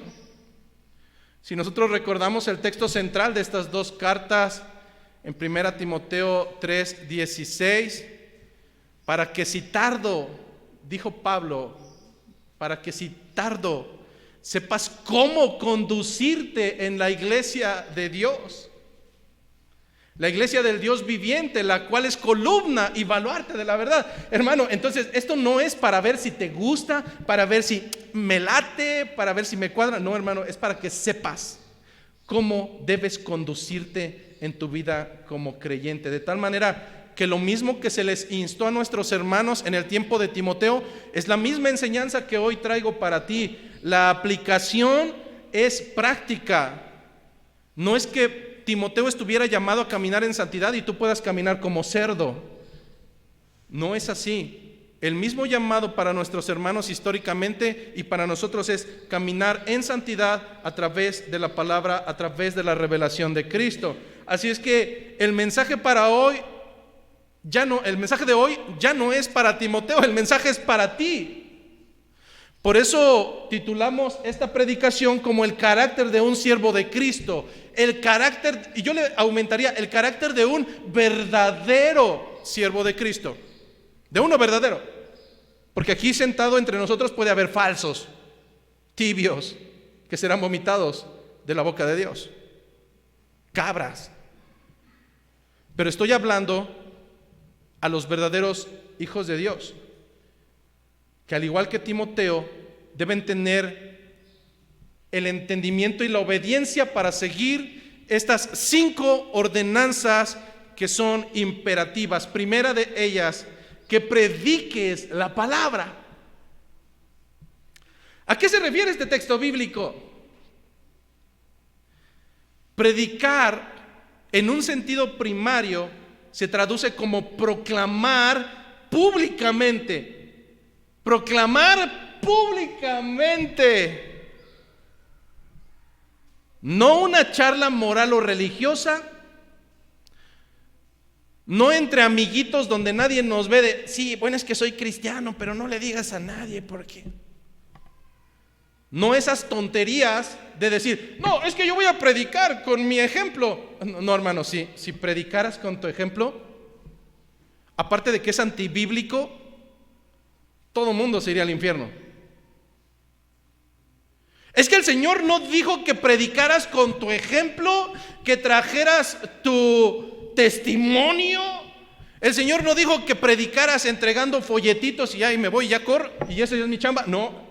Si nosotros recordamos el texto central de estas 2 cartas, en 1 Timoteo 3:16, para que si tardo, dijo Pablo, para que si tardo sepas cómo conducirte en la iglesia de Dios, la iglesia del Dios viviente, la cual es columna y baluarte de la verdad. Hermano, entonces esto no es para ver si te gusta, para ver si me late, para ver si me cuadra. No, hermano, es para que sepas cómo debes conducirte en tu vida como creyente, de tal manera que lo mismo que se les instó a nuestros hermanos en el tiempo de Timoteo, es la misma enseñanza que hoy traigo para ti. La aplicación es práctica. No es que Timoteo estuviera llamado a caminar en santidad y tú puedas caminar como cerdo. No es así. El mismo llamado para nuestros hermanos históricamente y para nosotros es caminar en santidad a través de la palabra, a través de la revelación de Cristo. Así es que el mensaje para hoy el mensaje de hoy ya no es para Timoteo, el mensaje es para ti. Por eso titulamos esta predicación como el carácter de un siervo de Cristo. El carácter, y yo le aumentaría, el carácter de un verdadero siervo de Cristo. De uno verdadero. Porque aquí sentado entre nosotros puede haber falsos, tibios, que serán vomitados de la boca de Dios. Cabras. Pero estoy hablando a los verdaderos hijos de Dios, que al igual que Timoteo deben tener el entendimiento y la obediencia para seguir estas 5 ordenanzas que son imperativas. Primera de ellas, que prediques la palabra. ¿A qué se refiere este texto bíblico? Predicar en un sentido primario se traduce como proclamar públicamente. Proclamar públicamente. No una charla moral o religiosa, no entre amiguitos donde nadie nos ve de, sí, bueno, es que soy cristiano, pero no le digas a nadie porque... No esas tonterías de decir, no, es que yo voy a predicar con mi ejemplo. No, hermano, si predicaras con tu ejemplo, aparte de que es antibíblico, todo mundo se iría al infierno. Es que el Señor no dijo que predicaras con tu ejemplo, que trajeras tu testimonio. El Señor no dijo que predicaras entregando folletitos y ahí me voy, ya corro, y esa es mi chamba. No.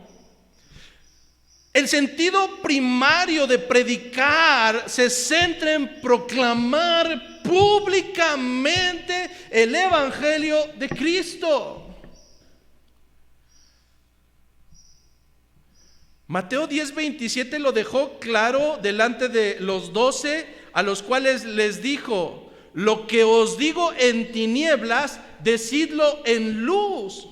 El sentido primario de predicar se centra en proclamar públicamente el Evangelio de Cristo. Mateo 10:27 lo dejó claro delante de los 12, a los cuales les dijo: lo que os digo en tinieblas, decidlo en luz,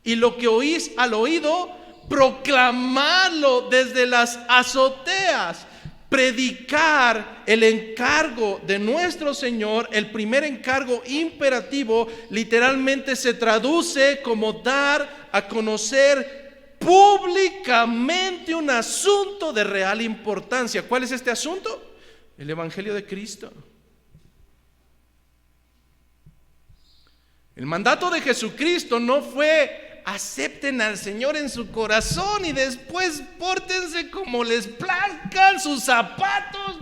y lo que oís al oído, proclamarlo desde las azoteas. Predicar, el encargo de nuestro Señor, el primer encargo imperativo, literalmente se traduce como dar a conocer públicamente un asunto de real importancia. ¿Cuál es este asunto? El Evangelio de Cristo. El mandato de Jesucristo no fue: acepten al Señor en su corazón y después pórtense como les plazcan sus zapatos.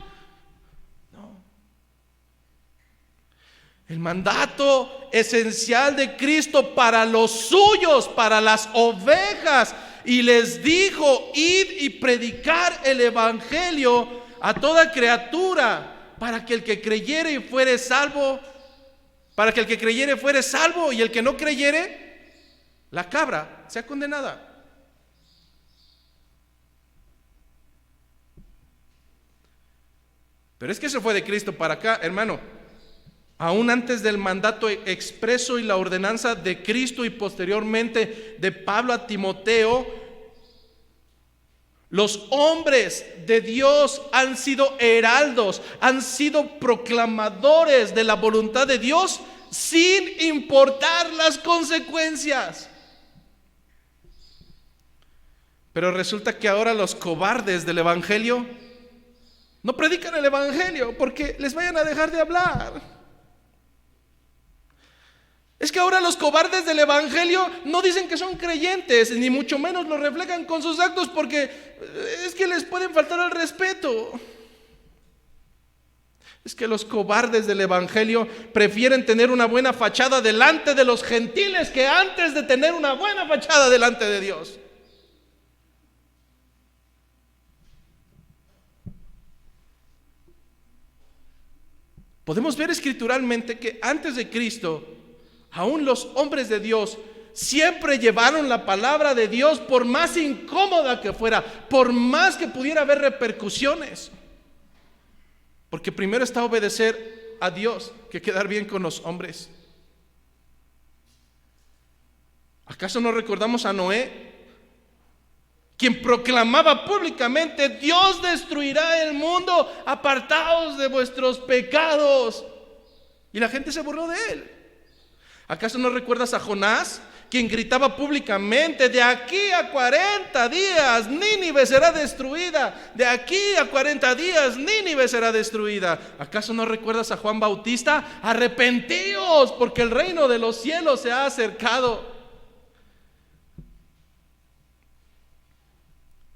No. El mandato esencial de Cristo para los suyos, para las ovejas, y les dijo: id y predicar el Evangelio a toda criatura, para que el que creyere fuere salvo, y el que no creyere, la cabra sea condenada. Pero es que eso fue de Cristo para acá, hermano. Aún antes del mandato expreso y la ordenanza de Cristo, y posteriormente de Pablo a Timoteo, los hombres de Dios han sido heraldos, han sido proclamadores de la voluntad de Dios sin importar las consecuencias. Pero resulta que ahora los cobardes del Evangelio no predican el Evangelio porque les vayan a dejar de hablar. Es que ahora los cobardes del Evangelio no dicen que son creyentes, ni mucho menos lo reflejan con sus actos, porque es que les pueden faltar al respeto. Es que los cobardes del Evangelio prefieren tener una buena fachada delante de los gentiles que antes de tener una buena fachada delante de Dios. Podemos ver escrituralmente que antes de Cristo, aún los hombres de Dios siempre llevaron la palabra de Dios, por más incómoda que fuera, por más que pudiera haber repercusiones. Porque primero está obedecer a Dios que quedar bien con los hombres. ¿Acaso no recordamos a Noé, quien proclamaba públicamente: Dios destruirá el mundo, apartaos de vuestros pecados? Y la gente se burló de él. ¿Acaso no recuerdas a Jonás, quien gritaba públicamente: de aquí a 40 días Nínive será destruida, de aquí a 40 días Nínive será destruida? ¿Acaso no recuerdas a Juan Bautista: arrepentíos porque el reino de los cielos se ha acercado?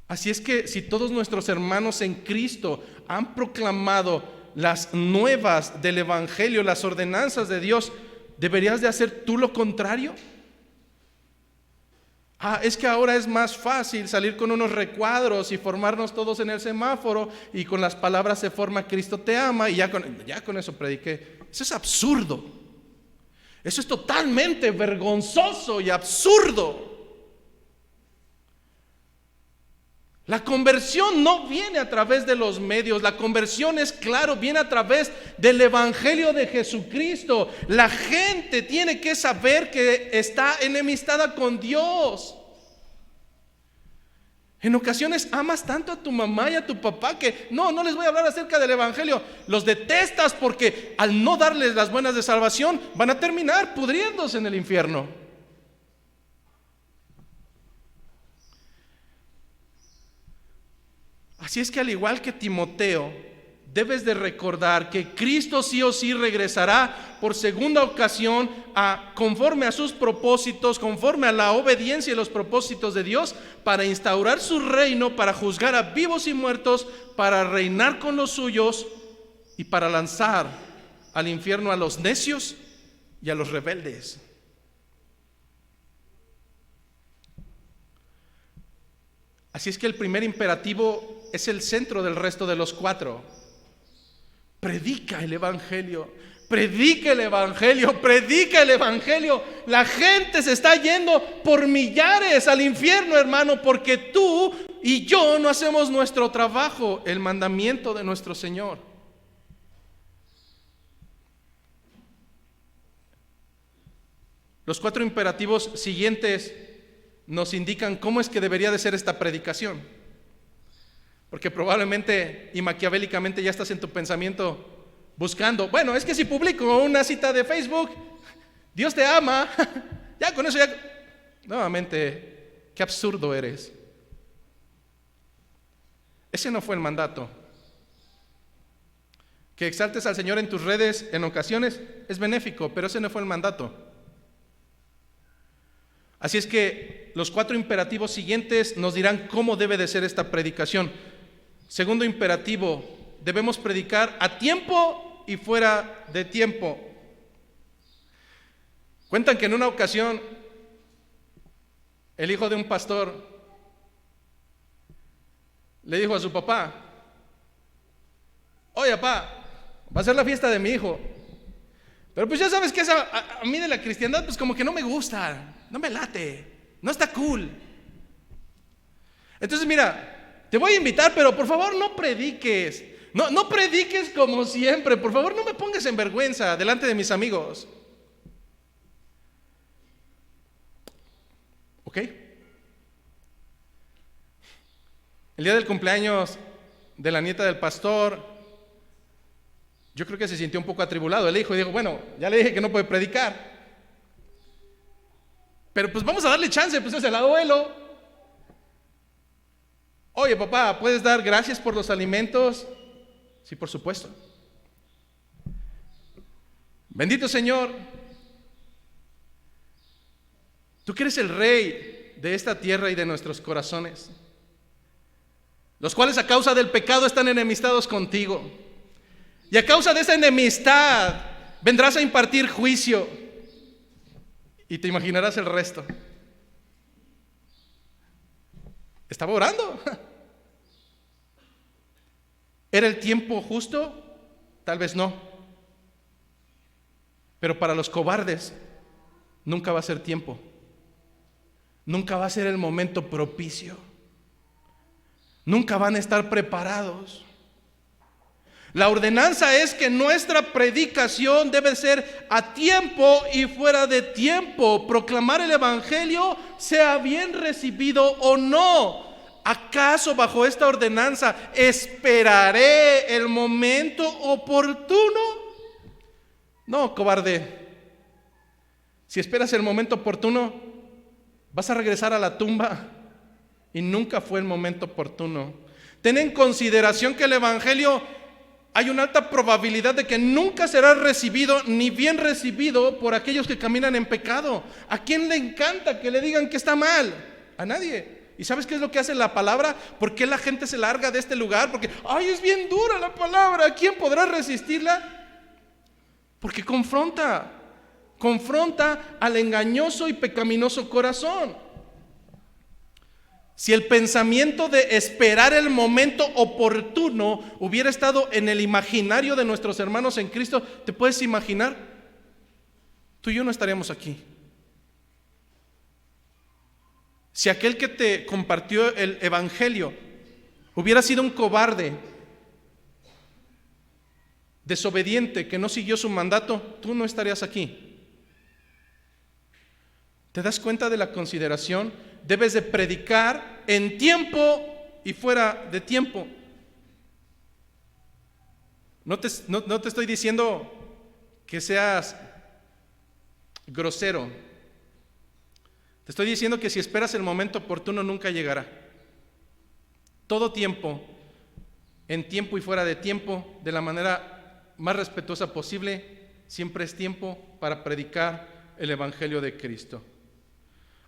Así es que si todos nuestros hermanos en Cristo han proclamado las nuevas del Evangelio, las ordenanzas de Dios, ¿deberías de hacer tú lo contrario? Es que ahora es más fácil salir con unos recuadros y formarnos todos en el semáforo, y con las palabras se forma Cristo te ama, y ya con eso prediqué. Eso es absurdo. Eso es totalmente vergonzoso y absurdo. La conversión no viene a través de los medios. La conversión, es claro, viene a través del Evangelio de Jesucristo. La gente tiene que saber que está enemistada con Dios. En ocasiones amas tanto a tu mamá y a tu papá que no les voy a hablar acerca del evangelio. Los detestas porque al no darles las buenas de salvación van a terminar pudriéndose en el infierno. Así es que al igual que Timoteo, debes de recordar que Cristo sí o sí regresará por segunda ocasión conforme a sus propósitos, conforme a la obediencia y los propósitos de Dios, para instaurar su reino, para juzgar a vivos y muertos, para reinar con los suyos y para lanzar al infierno a los necios y a los rebeldes. Así es que el primer imperativo es el centro del resto de los 4. Predica el evangelio, predica el evangelio, predica el evangelio. La gente se está yendo por millares al infierno, hermano, porque tú y yo no hacemos nuestro trabajo, el mandamiento de nuestro Señor. Los 4 imperativos siguientes nos indican cómo es que debería de ser esta predicación. Porque probablemente y maquiavélicamente ya estás en tu pensamiento buscando, bueno, es que si publico una cita de Facebook, Dios te ama, ya con eso ya... Nuevamente, qué absurdo eres. Ese no fue el mandato. Que exaltes al Señor en tus redes en ocasiones es benéfico, pero ese no fue el mandato. Así es que los 4 imperativos siguientes nos dirán cómo debe de ser esta predicación. Segundo imperativo, debemos predicar a tiempo y fuera de tiempo. Cuentan que en una ocasión el hijo de un pastor le dijo a su papá: oye, papá, va a ser la fiesta de mi hijo, pero pues ya sabes que a mí de la cristiandad pues como que no me gusta, no me late, no está cool. Entonces mira, te voy a invitar, pero por favor no prediques. No prediques como siempre. Por favor no me pongas en vergüenza delante de mis amigos. ¿Ok? El día del cumpleaños de la nieta del pastor, yo creo que se sintió un poco atribulado. El hijo dijo, bueno, ya le dije que no puede predicar, pero pues vamos a darle chance, pues es el abuelo. Oye, papá, ¿puedes dar gracias por los alimentos? Sí, por supuesto. Bendito Señor, tú que eres el rey de esta tierra y de nuestros corazones, los cuales a causa del pecado están enemistados contigo. Y a causa de esa enemistad vendrás a impartir juicio. Y te imaginarás el resto. Estaba orando. ¿Era el tiempo justo? Tal vez no. Pero para los cobardes nunca va a ser tiempo. Nunca va a ser el momento propicio. Nunca van a estar preparados. La ordenanza es que nuestra predicación debe ser a tiempo y fuera de tiempo. Proclamar el evangelio, sea bien recibido o no. ¿Acaso bajo esta ordenanza esperaré el momento oportuno? No, cobarde. Si esperas el momento oportuno, vas a regresar a la tumba y nunca fue el momento oportuno. Ten en consideración que el evangelio hay una alta probabilidad de que nunca será recibido ni bien recibido por aquellos que caminan en pecado. ¿A quién le encanta que le digan que está mal? A nadie. ¿Y sabes qué es lo que hace la palabra? ¿Por qué la gente se larga de este lugar? Porque, ay, es bien dura la palabra, ¿quién podrá resistirla? Porque confronta al engañoso y pecaminoso corazón. Si el pensamiento de esperar el momento oportuno hubiera estado en el imaginario de nuestros hermanos en Cristo, ¿te puedes imaginar? Tú y yo no estaríamos aquí. Si aquel que te compartió el evangelio hubiera sido un cobarde, desobediente, que no siguió su mandato, tú no estarías aquí. ¿Te das cuenta de la consideración debes de predicar en tiempo y fuera de tiempo. No te estoy diciendo que seas grosero. Te estoy diciendo que si esperas el momento oportuno nunca llegará. Todo tiempo, en tiempo y fuera de tiempo, de la manera más respetuosa posible, siempre es tiempo para predicar el Evangelio de Cristo.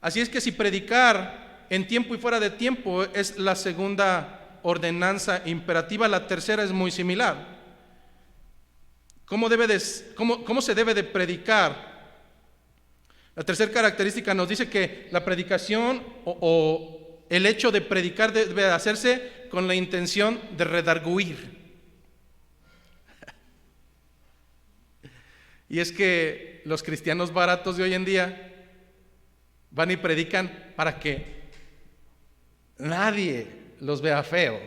Así es que si predicar en tiempo y fuera de tiempo es la segunda ordenanza imperativa, la tercera es muy similar. ¿Cómo se debe de predicar? La tercera característica nos dice que la predicación o el hecho de predicar debe hacerse con la intención de redarguir. Y es que los cristianos baratos de hoy en día van y predican para que nadie los vea feo.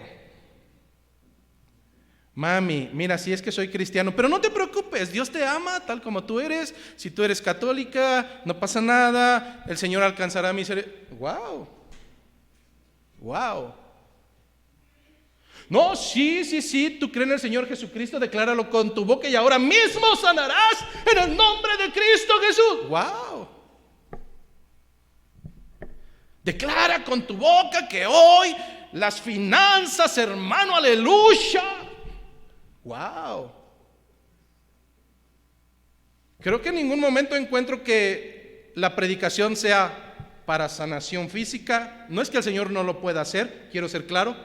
Mami, mira, si es que soy cristiano, pero no te preocupes, Dios te ama tal como tú eres. Si tú eres católica, no pasa nada, el Señor alcanzará misericordia. ¡Wow! No, sí, tú crees en el Señor Jesucristo, decláralo con tu boca y ahora mismo sanarás en el nombre de Cristo Jesús. ¡Wow! Declara con tu boca que hoy las finanzas, hermano, aleluya. ¡Wow! Creo que en ningún momento encuentro que la predicación sea para sanación física. No es que el Señor no lo pueda hacer, quiero ser claro,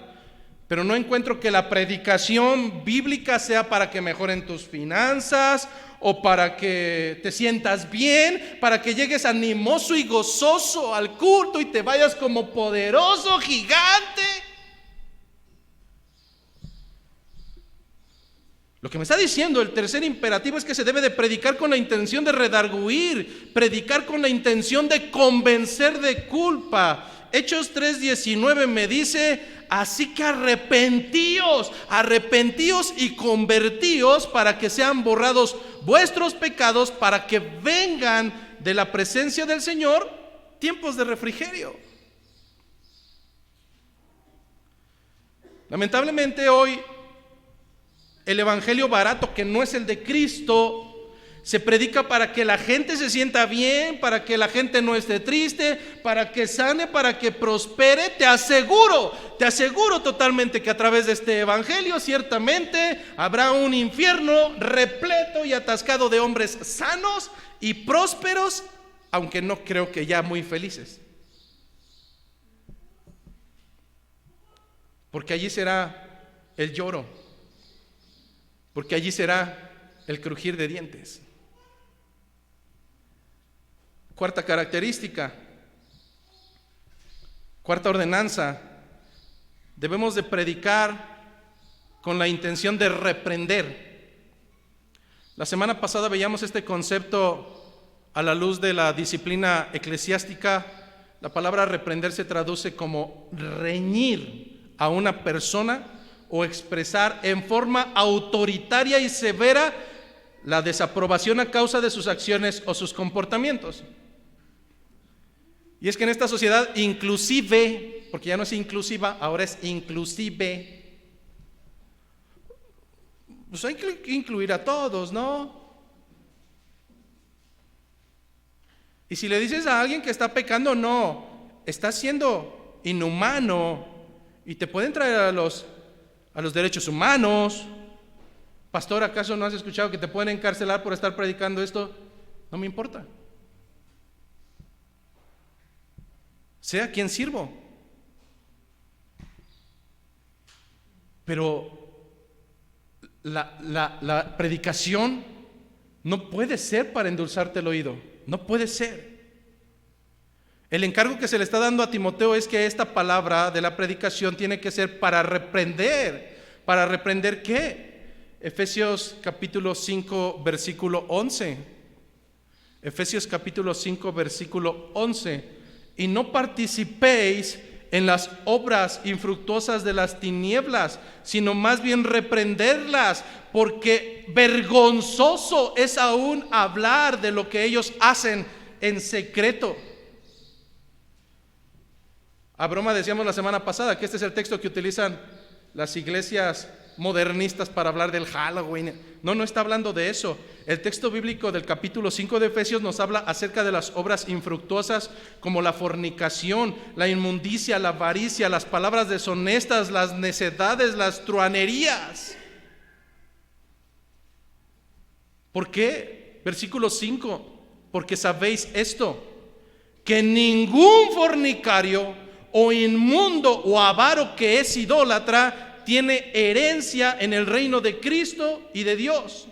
pero no encuentro que la predicación bíblica sea para que mejoren tus finanzas o para que te sientas bien, para que llegues animoso y gozoso al culto y te vayas como poderoso gigante. Lo que me está diciendo el tercer imperativo es que se debe de predicar con la intención de redarguir, predicar con la intención de convencer de culpa. Hechos 3:19 me dice: así que arrepentíos y convertíos para que sean borrados vuestros pecados, para que vengan de la presencia del Señor tiempos de refrigerio. Lamentablemente hoy el evangelio barato, que no es el de Cristo, se predica para que la gente se sienta bien, para que la gente no esté triste, para que sane, para que prospere. Te aseguro totalmente que a través de este evangelio ciertamente habrá un infierno repleto y atascado de hombres sanos y prósperos, aunque no creo que ya muy felices. Porque allí será el lloro, porque allí será el crujir de dientes. Cuarta característica, cuarta ordenanza: debemos de predicar con la intención de reprender. La semana pasada veíamos este concepto a la luz de la disciplina eclesiástica. La palabra reprender se traduce como reñir a una persona o expresar en forma autoritaria y severa la desaprobación a causa de sus acciones o sus comportamientos. Y es que en esta sociedad inclusive, porque ya no es inclusiva, ahora es inclusive, pues hay que incluir a todos, ¿no? Y si le dices a alguien que está pecando, no, está siendo inhumano y te pueden traer a los derechos humanos. Pastor, ¿acaso no has escuchado que te pueden encarcelar por estar predicando esto? No me importa. Sé a quién sirvo. Pero la predicación no puede ser para endulzarte el oído. No puede ser. El encargo que se le está dando a Timoteo es que esta palabra de la predicación tiene que ser para reprender. ¿Para reprender qué? Efesios capítulo 5 versículo 11. Efesios capítulo 5 versículo 11. Y no participéis en las obras infructuosas de las tinieblas, sino más bien reprenderlas, porque vergonzoso es aún hablar de lo que ellos hacen en secreto. A broma decíamos la semana pasada que este es el texto que utilizan las iglesias modernistas para hablar del Halloween. No está hablando de eso. El texto bíblico del capítulo 5 de Efesios nos habla acerca de las obras infructuosas como la fornicación, la inmundicia, la avaricia, las palabras deshonestas, las necedades, las truanerías. ¿Por qué? Versículo 5. Porque sabéis esto, que ningún fornicario o inmundo o avaro que es idólatra tiene herencia en el reino de Cristo y de Dios.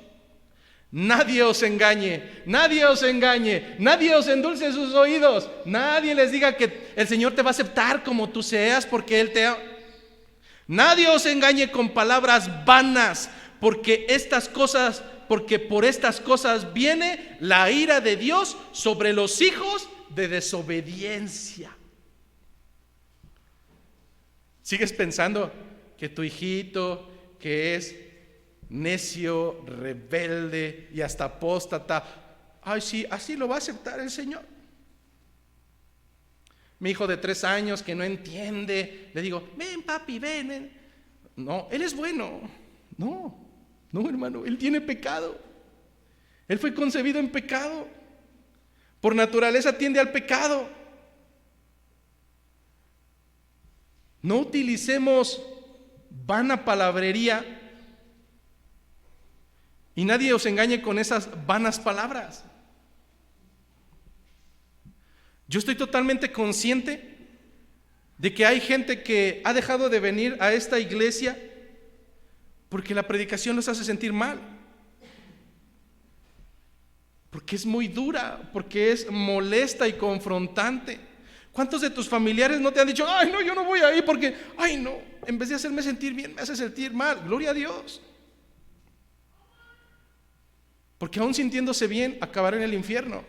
Nadie os engañe, nadie os engañe, nadie os endulce sus oídos, nadie les diga que el Señor te va a aceptar como tú seas porque Él te ama. Nadie os engañe con palabras vanas, porque por estas cosas viene la ira de Dios sobre los hijos de desobediencia. ¿Sigues pensando que tu hijito, que es necio, rebelde y hasta apóstata, ay sí, así lo va a aceptar el Señor? Mi hijo de 3 años que no entiende, le digo, ven papi, ven. No, él es bueno. No hermano, él tiene pecado. Él fue concebido en pecado. Por naturaleza tiende al pecado. No utilicemos vana palabrería y nadie os engañe con esas vanas palabras. Yo estoy totalmente consciente de que hay gente que ha dejado de venir a esta iglesia porque la predicación los hace sentir mal, porque es muy dura, porque es molesta y confrontante. ¿Cuántos de tus familiares no te han dicho, ay no, yo no voy ahí porque, ay no, en vez de hacerme sentir bien, me hace sentir mal? Gloria a Dios. Porque aún sintiéndose bien, acabará en el infierno.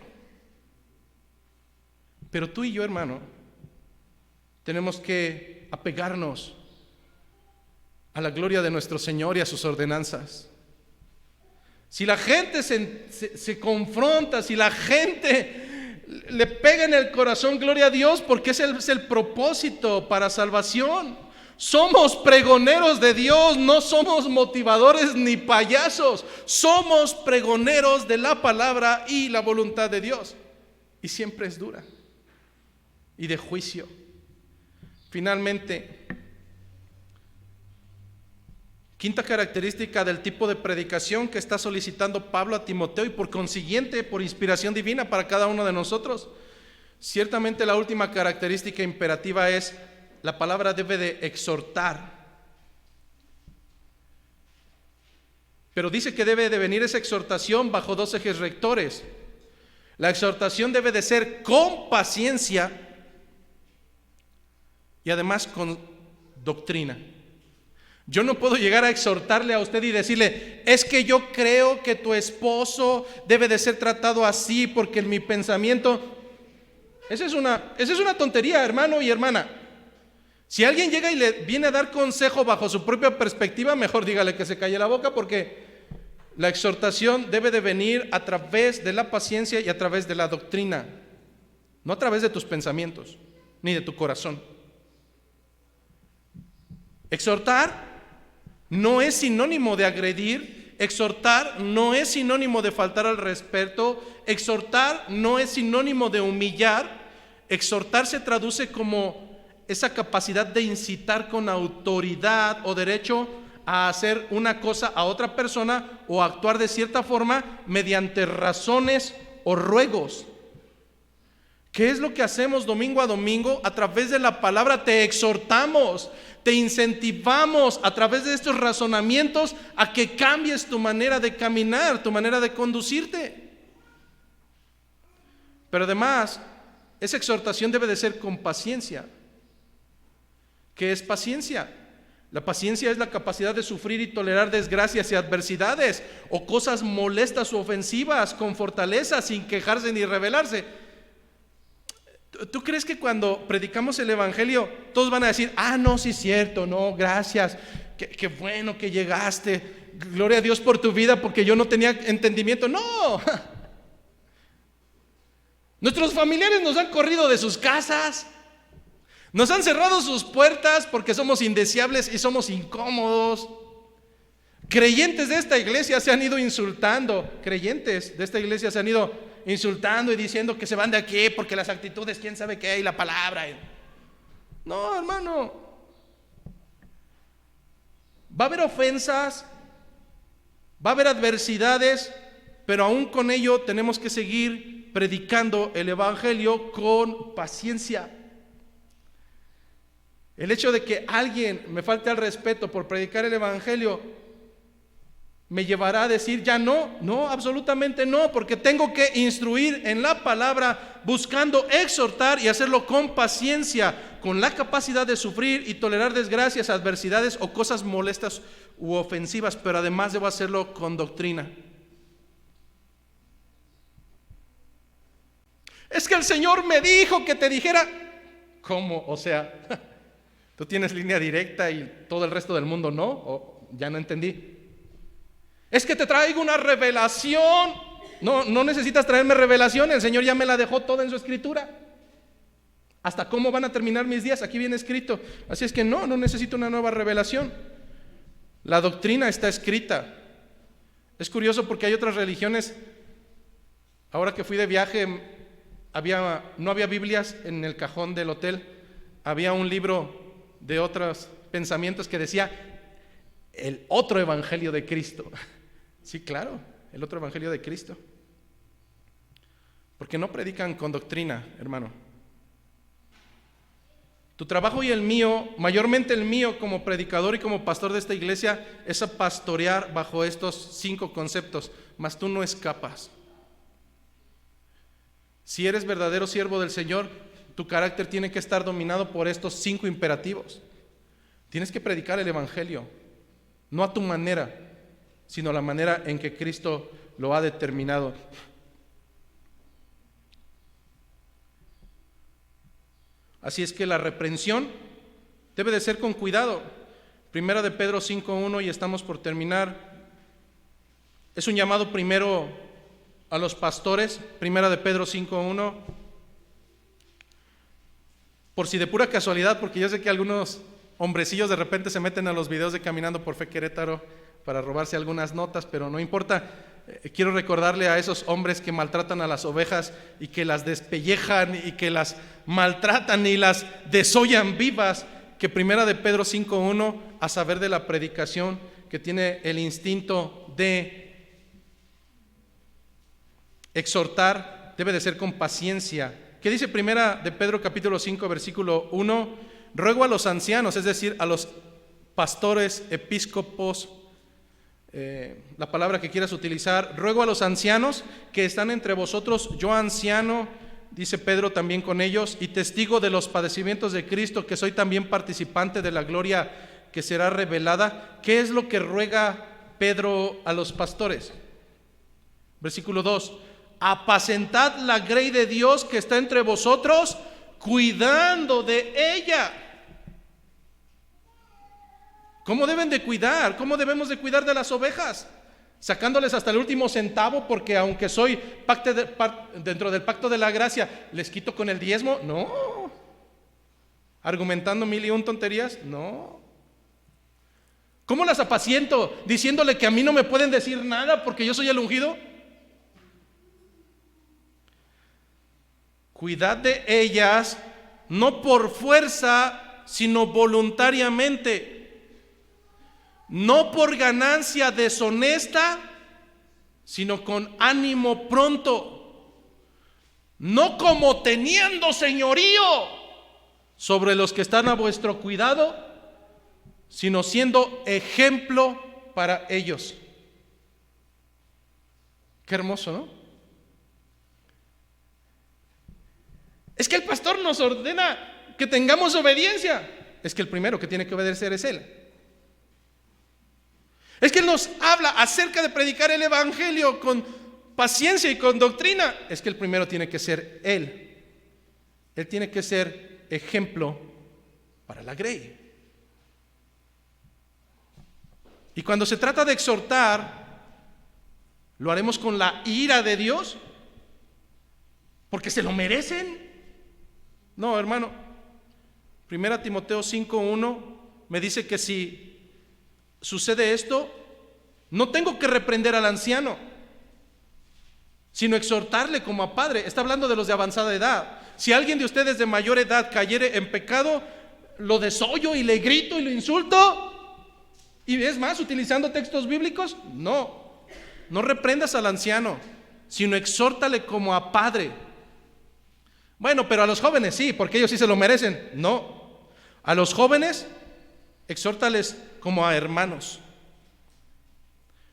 Pero tú y yo, hermano, tenemos que apegarnos a la gloria de nuestro Señor y a sus ordenanzas. Si la gente se confronta, si la gente le pega en el corazón, gloria a Dios, porque ese es el propósito para salvación. Somos pregoneros de Dios, no somos motivadores ni payasos. Somos pregoneros de la palabra y la voluntad de Dios. Y siempre es dura y de juicio. Finalmente, quinta característica del tipo de predicación que está solicitando Pablo a Timoteo y por consiguiente por inspiración divina para cada uno de nosotros. Ciertamente la última característica imperativa es: la palabra debe de exhortar. Pero dice que debe de venir esa exhortación bajo 2 ejes rectores. La exhortación debe de ser con paciencia y además con doctrina. Yo no puedo llegar a exhortarle a usted y decirle, es que yo creo que tu esposo debe de ser tratado así porque en mi pensamiento... Esa es una tontería, hermano y hermana. Si alguien llega y le viene a dar consejo bajo su propia perspectiva, mejor dígale que se calle la boca, porque la exhortación debe de venir a través de la paciencia y a través de la doctrina, no a través de tus pensamientos ni de tu corazón. Exhortar no es sinónimo de agredir, exhortar no es sinónimo de faltar al respeto, exhortar no es sinónimo de humillar. Exhortar se traduce como esa capacidad de incitar con autoridad o derecho a hacer una cosa a otra persona o actuar de cierta forma mediante razones o ruegos. ¿Qué es lo que hacemos domingo a domingo? A través de la palabra te exhortamos, te incentivamos a través de estos razonamientos a que cambies tu manera de caminar, tu manera de conducirte. Pero además, esa exhortación debe de ser con paciencia. ¿Qué es paciencia? La paciencia es la capacidad de sufrir y tolerar desgracias y adversidades o cosas molestas o ofensivas con fortaleza, sin quejarse ni rebelarse. ¿Tú crees que cuando predicamos el evangelio todos van a decir, no, sí es cierto, no, gracias, qué bueno que llegaste, gloria a Dios por tu vida porque yo no tenía entendimiento? No. Nuestros familiares nos han corrido de sus casas, Nos han cerrado sus puertas porque somos indeseables y somos incómodos. Creyentes de esta iglesia se han ido insultando. Creyentes de esta iglesia se han ido insultando y diciendo que se van de aquí porque las actitudes, quién sabe qué, y la palabra. No, hermano. Va a haber ofensas, va a haber adversidades, pero aún con ello tenemos que seguir predicando el evangelio con paciencia. El hecho de que alguien me falte al respeto por predicar el evangelio me llevará a decir ya no, absolutamente no, porque tengo que instruir en la palabra, buscando exhortar y hacerlo con paciencia, con la capacidad de sufrir y tolerar desgracias, adversidades o cosas molestas u ofensivas, pero además debo hacerlo con doctrina. Es que el Señor me dijo que te dijera. ¿Cómo? O sea, tú tienes línea directa y todo el resto del mundo no. ¿O ya no entendí? Es que te traigo una revelación. No necesitas traerme revelación. El Señor ya me la dejó toda en su escritura. Hasta cómo van a terminar mis días, aquí viene escrito. Así es que no necesito una nueva revelación. La doctrina está escrita. Es curioso porque hay otras religiones. Ahora que fui de viaje, no había Biblias en el cajón del hotel. Había un libro de otros pensamientos que decía el otro evangelio de Cristo. Sí, claro, el otro evangelio de Cristo. Porque no predican con doctrina, hermano. Tu trabajo y el mío, mayormente el mío como predicador y como pastor de esta iglesia, es a pastorear bajo estos 5 conceptos, mas tú no escapas. Si eres verdadero siervo del Señor, tu carácter tiene que estar dominado por estos 5 imperativos. Tienes que predicar el evangelio, no a tu manera, sino a la manera en que Cristo lo ha determinado. Así es que la reprensión debe de ser con cuidado. Primera de Pedro 5:1, y estamos por terminar. Es un llamado primero a los pastores. Primera de Pedro 5:1. Por si de pura casualidad, porque yo sé que algunos hombrecillos de repente se meten a los videos de Caminando por Fe Querétaro para robarse algunas notas, pero no importa. Quiero recordarle a esos hombres que maltratan a las ovejas y que las despellejan y que las maltratan y las desollan vivas, que Primera de Pedro 5:1, a saber de la predicación, que tiene el instinto de exhortar, debe de ser con paciencia. ¿Qué dice Primera de Pedro capítulo 5 versículo 1? Ruego a los ancianos, es decir, a los pastores, episcopos, la palabra que quieras utilizar, ruego a los ancianos que están entre vosotros, yo anciano, dice Pedro también con ellos, y testigo de los padecimientos de Cristo, que soy también participante de la gloria que será revelada. ¿Qué es lo que ruega Pedro a los pastores? Versículo 2: apacentad la grey de Dios que está entre vosotros, cuidando de ella. ¿Cómo deben de cuidar? ¿Cómo debemos de cuidar de las ovejas? Sacándoles hasta el último centavo, porque aunque soy dentro del pacto de la gracia, ¿les quito con el diezmo? No. ¿Argumentando 1001 tonterías? No. ¿Cómo las apaciento? ¿Diciéndole que a mí no me pueden decir nada porque yo soy el ungido? Cuidad de ellas, no por fuerza, sino voluntariamente. No por ganancia deshonesta, sino con ánimo pronto. No como teniendo señorío sobre los que están a vuestro cuidado, sino siendo ejemplo para ellos. Qué hermoso, ¿no? Es que el pastor nos ordena que tengamos obediencia. Es que el primero que tiene que obedecer es él. Es que Él nos habla acerca de predicar el evangelio con paciencia y con doctrina. Es que el primero tiene que ser Él. Él tiene que ser ejemplo para la grey. Y cuando se trata de exhortar, ¿lo haremos con la ira de Dios? ¿Porque se lo merecen? No, hermano. Primera Timoteo 5:1 me dice que si sucede esto, no tengo que reprender al anciano, sino exhortarle como a padre. Está hablando de los de avanzada edad. Si alguien de ustedes de mayor edad cayere en pecado, lo desollo y le grito y lo insulto. Y es más, utilizando textos bíblicos, no reprendas al anciano, sino exhórtale como a padre. Bueno, pero a los jóvenes sí, porque ellos sí se lo merecen. No, a los jóvenes exhórtales como a hermanos.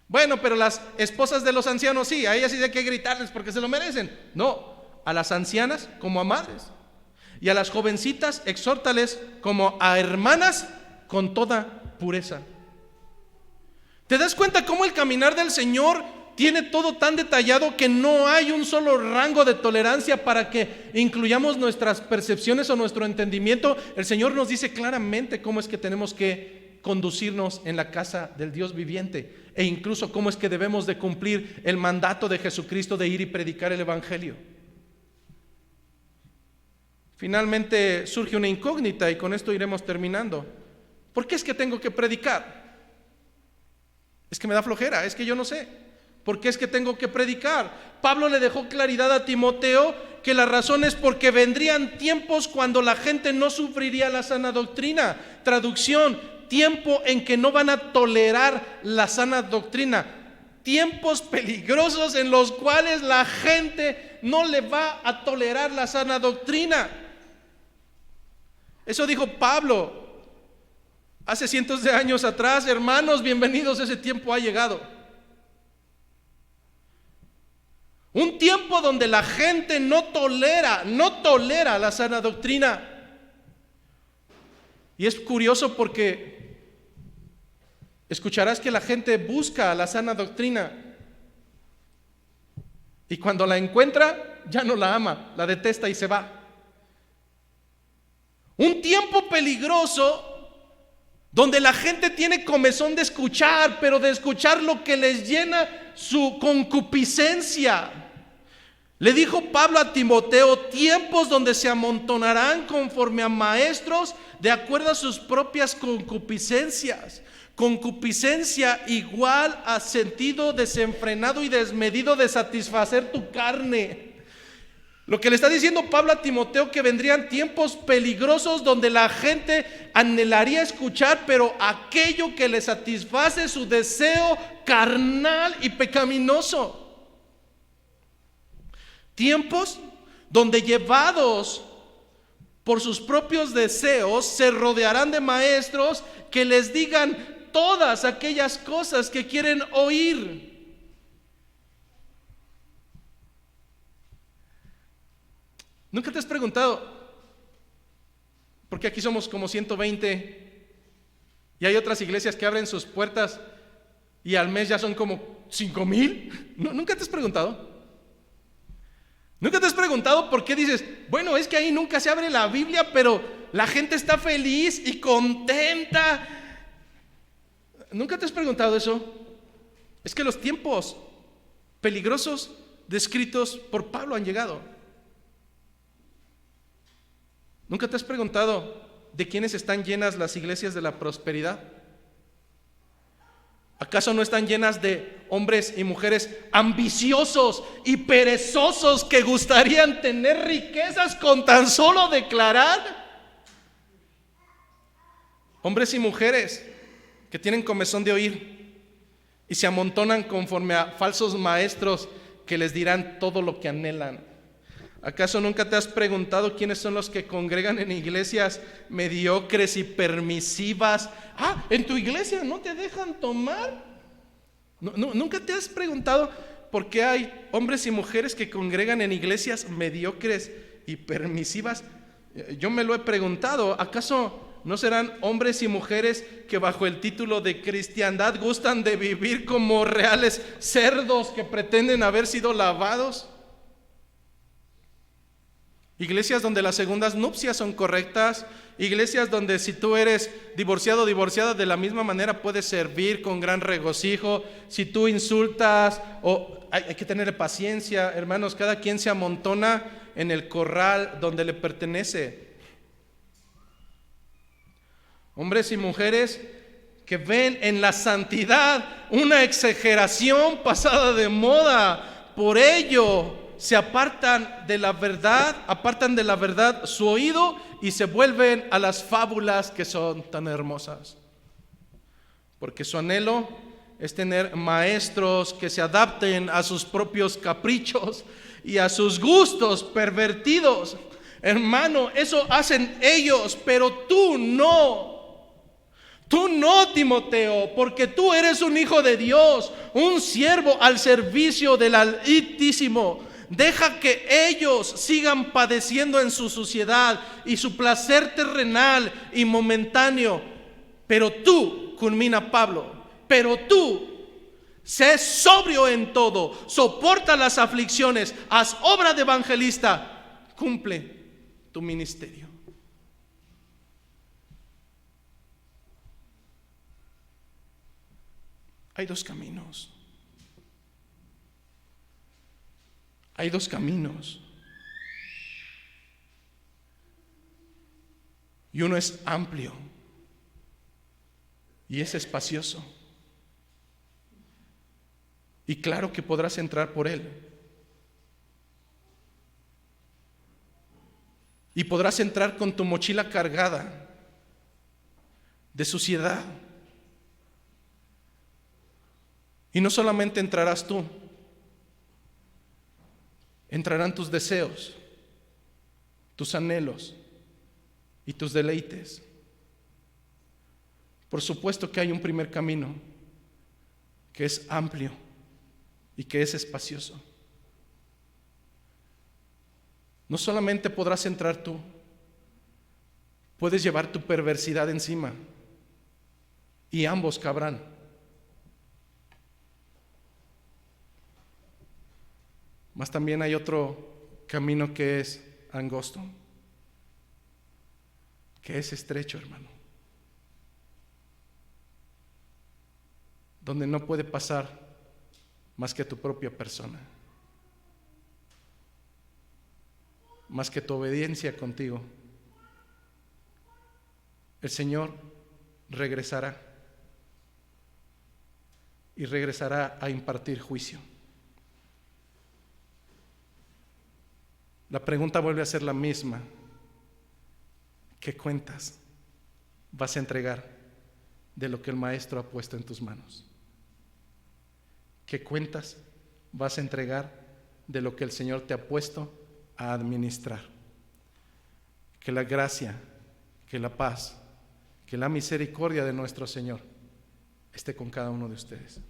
Bueno, pero las esposas de los ancianos sí, a ellas sí hay que gritarles porque se lo merecen. No, a las ancianas como a madres. Y a las jovencitas exhórtales como a hermanas con toda pureza. ¿Te das cuenta cómo el caminar del Señor tiene todo tan detallado que no hay un solo rango de tolerancia para que incluyamos nuestras percepciones o nuestro entendimiento? El Señor nos dice claramente cómo es que tenemos que conducirnos en la casa del Dios viviente, e incluso cómo es que debemos de cumplir el mandato de Jesucristo de ir y predicar el Evangelio. Finalmente surge una incógnita y con esto iremos terminando. ¿Por qué es que tengo que predicar? Es que me da flojera, es que yo no sé. ¿Por qué es que tengo que predicar? Pablo le dejó claridad a Timoteo que la razón es porque vendrían tiempos cuando la gente no sufriría la sana doctrina. Traducción: tiempo en que no van a tolerar la sana doctrina. Tiempos peligrosos en los cuales la gente no le va a tolerar la sana doctrina. Eso dijo Pablo hace cientos de años atrás. Hermanos, bienvenidos, ese tiempo ha llegado. Un tiempo donde la gente no tolera la sana doctrina. Y es curioso porque escucharás que la gente busca la sana doctrina y cuando la encuentra ya no la ama, la detesta y se va. Un tiempo peligroso donde la gente tiene comezón de escuchar, pero de escuchar lo que les llena su concupiscencia. Le dijo Pablo a Timoteo: tiempos donde se amontonarán conforme a maestros de acuerdo a sus propias concupiscencias. Concupiscencia igual a sentido desenfrenado y desmedido de satisfacer tu carne. Lo que le está diciendo Pablo a Timoteo, que vendrían tiempos peligrosos donde la gente anhelaría escuchar, pero aquello que le satisface su deseo carnal y pecaminoso. Tiempos donde, llevados por sus propios deseos, se rodearán de maestros que les digan todas aquellas cosas que quieren oír. ¿Nunca te has preguntado? Porque aquí somos como 120 y hay otras iglesias que abren sus puertas y al mes ya son como 5,000. ¿Nunca te has preguntado? ¿Nunca te has preguntado por qué dices, bueno, es que ahí nunca se abre la Biblia, pero la gente está feliz y contenta? ¿Nunca te has preguntado eso? Es que los tiempos peligrosos descritos por Pablo han llegado. ¿Nunca te has preguntado de quiénes están llenas las iglesias de la prosperidad? ¿Acaso no están llenas de hombres y mujeres ambiciosos y perezosos que gustarían tener riquezas con tan solo declarar? Hombres y mujeres que tienen comezón de oír y se amontonan conforme a falsos maestros que les dirán todo lo que anhelan. ¿Acaso nunca te has preguntado quiénes son los que congregan en iglesias mediocres y permisivas? ¿En tu iglesia no te dejan tomar? ¿Nunca te has preguntado por qué hay hombres y mujeres que congregan en iglesias mediocres y permisivas? Yo me lo he preguntado. ¿Acaso no serán hombres y mujeres que bajo el título de cristiandad gustan de vivir como reales cerdos que pretenden haber sido lavados? Iglesias donde las segundas nupcias son correctas, iglesias donde si tú eres divorciado o divorciada de la misma manera puedes servir con gran regocijo. Si tú insultas, hay que tener paciencia, hermanos, cada quien se amontona en el corral donde le pertenece. Hombres y mujeres que ven en la santidad una exageración pasada de moda. Por ello se apartan de la verdad su oído y se vuelven a las fábulas que son tan hermosas. Porque su anhelo es tener maestros que se adapten a sus propios caprichos y a sus gustos pervertidos. Hermano, eso hacen ellos, pero tú no. Tú no, Timoteo, porque tú eres un hijo de Dios, un siervo al servicio del Altísimo. Deja que ellos sigan padeciendo en su suciedad y su placer terrenal y momentáneo. Pero tú, culmina Pablo, pero tú, sé sobrio en todo, soporta las aflicciones, haz obra de evangelista, cumple tu ministerio. Hay dos caminos. Hay dos caminos. Y uno es amplio y es espacioso. Y claro que podrás entrar por él. Y podrás entrar con tu mochila cargada de suciedad. Y no solamente entrarás tú, entrarán tus deseos, tus anhelos y tus deleites. Por supuesto que hay un primer camino que es amplio y que es espacioso. No solamente podrás entrar tú, puedes llevar tu perversidad encima y ambos cabrán. Mas también hay otro camino que es angosto, que es estrecho, hermano, donde no puede pasar más que tu propia persona, más que tu obediencia contigo. El Señor regresará y regresará a impartir juicio. La pregunta vuelve a ser la misma. ¿Qué cuentas vas a entregar de lo que el Maestro ha puesto en tus manos? ¿Qué cuentas vas a entregar de lo que el Señor te ha puesto a administrar? Que la gracia, que la paz, que la misericordia de nuestro Señor esté con cada uno de ustedes.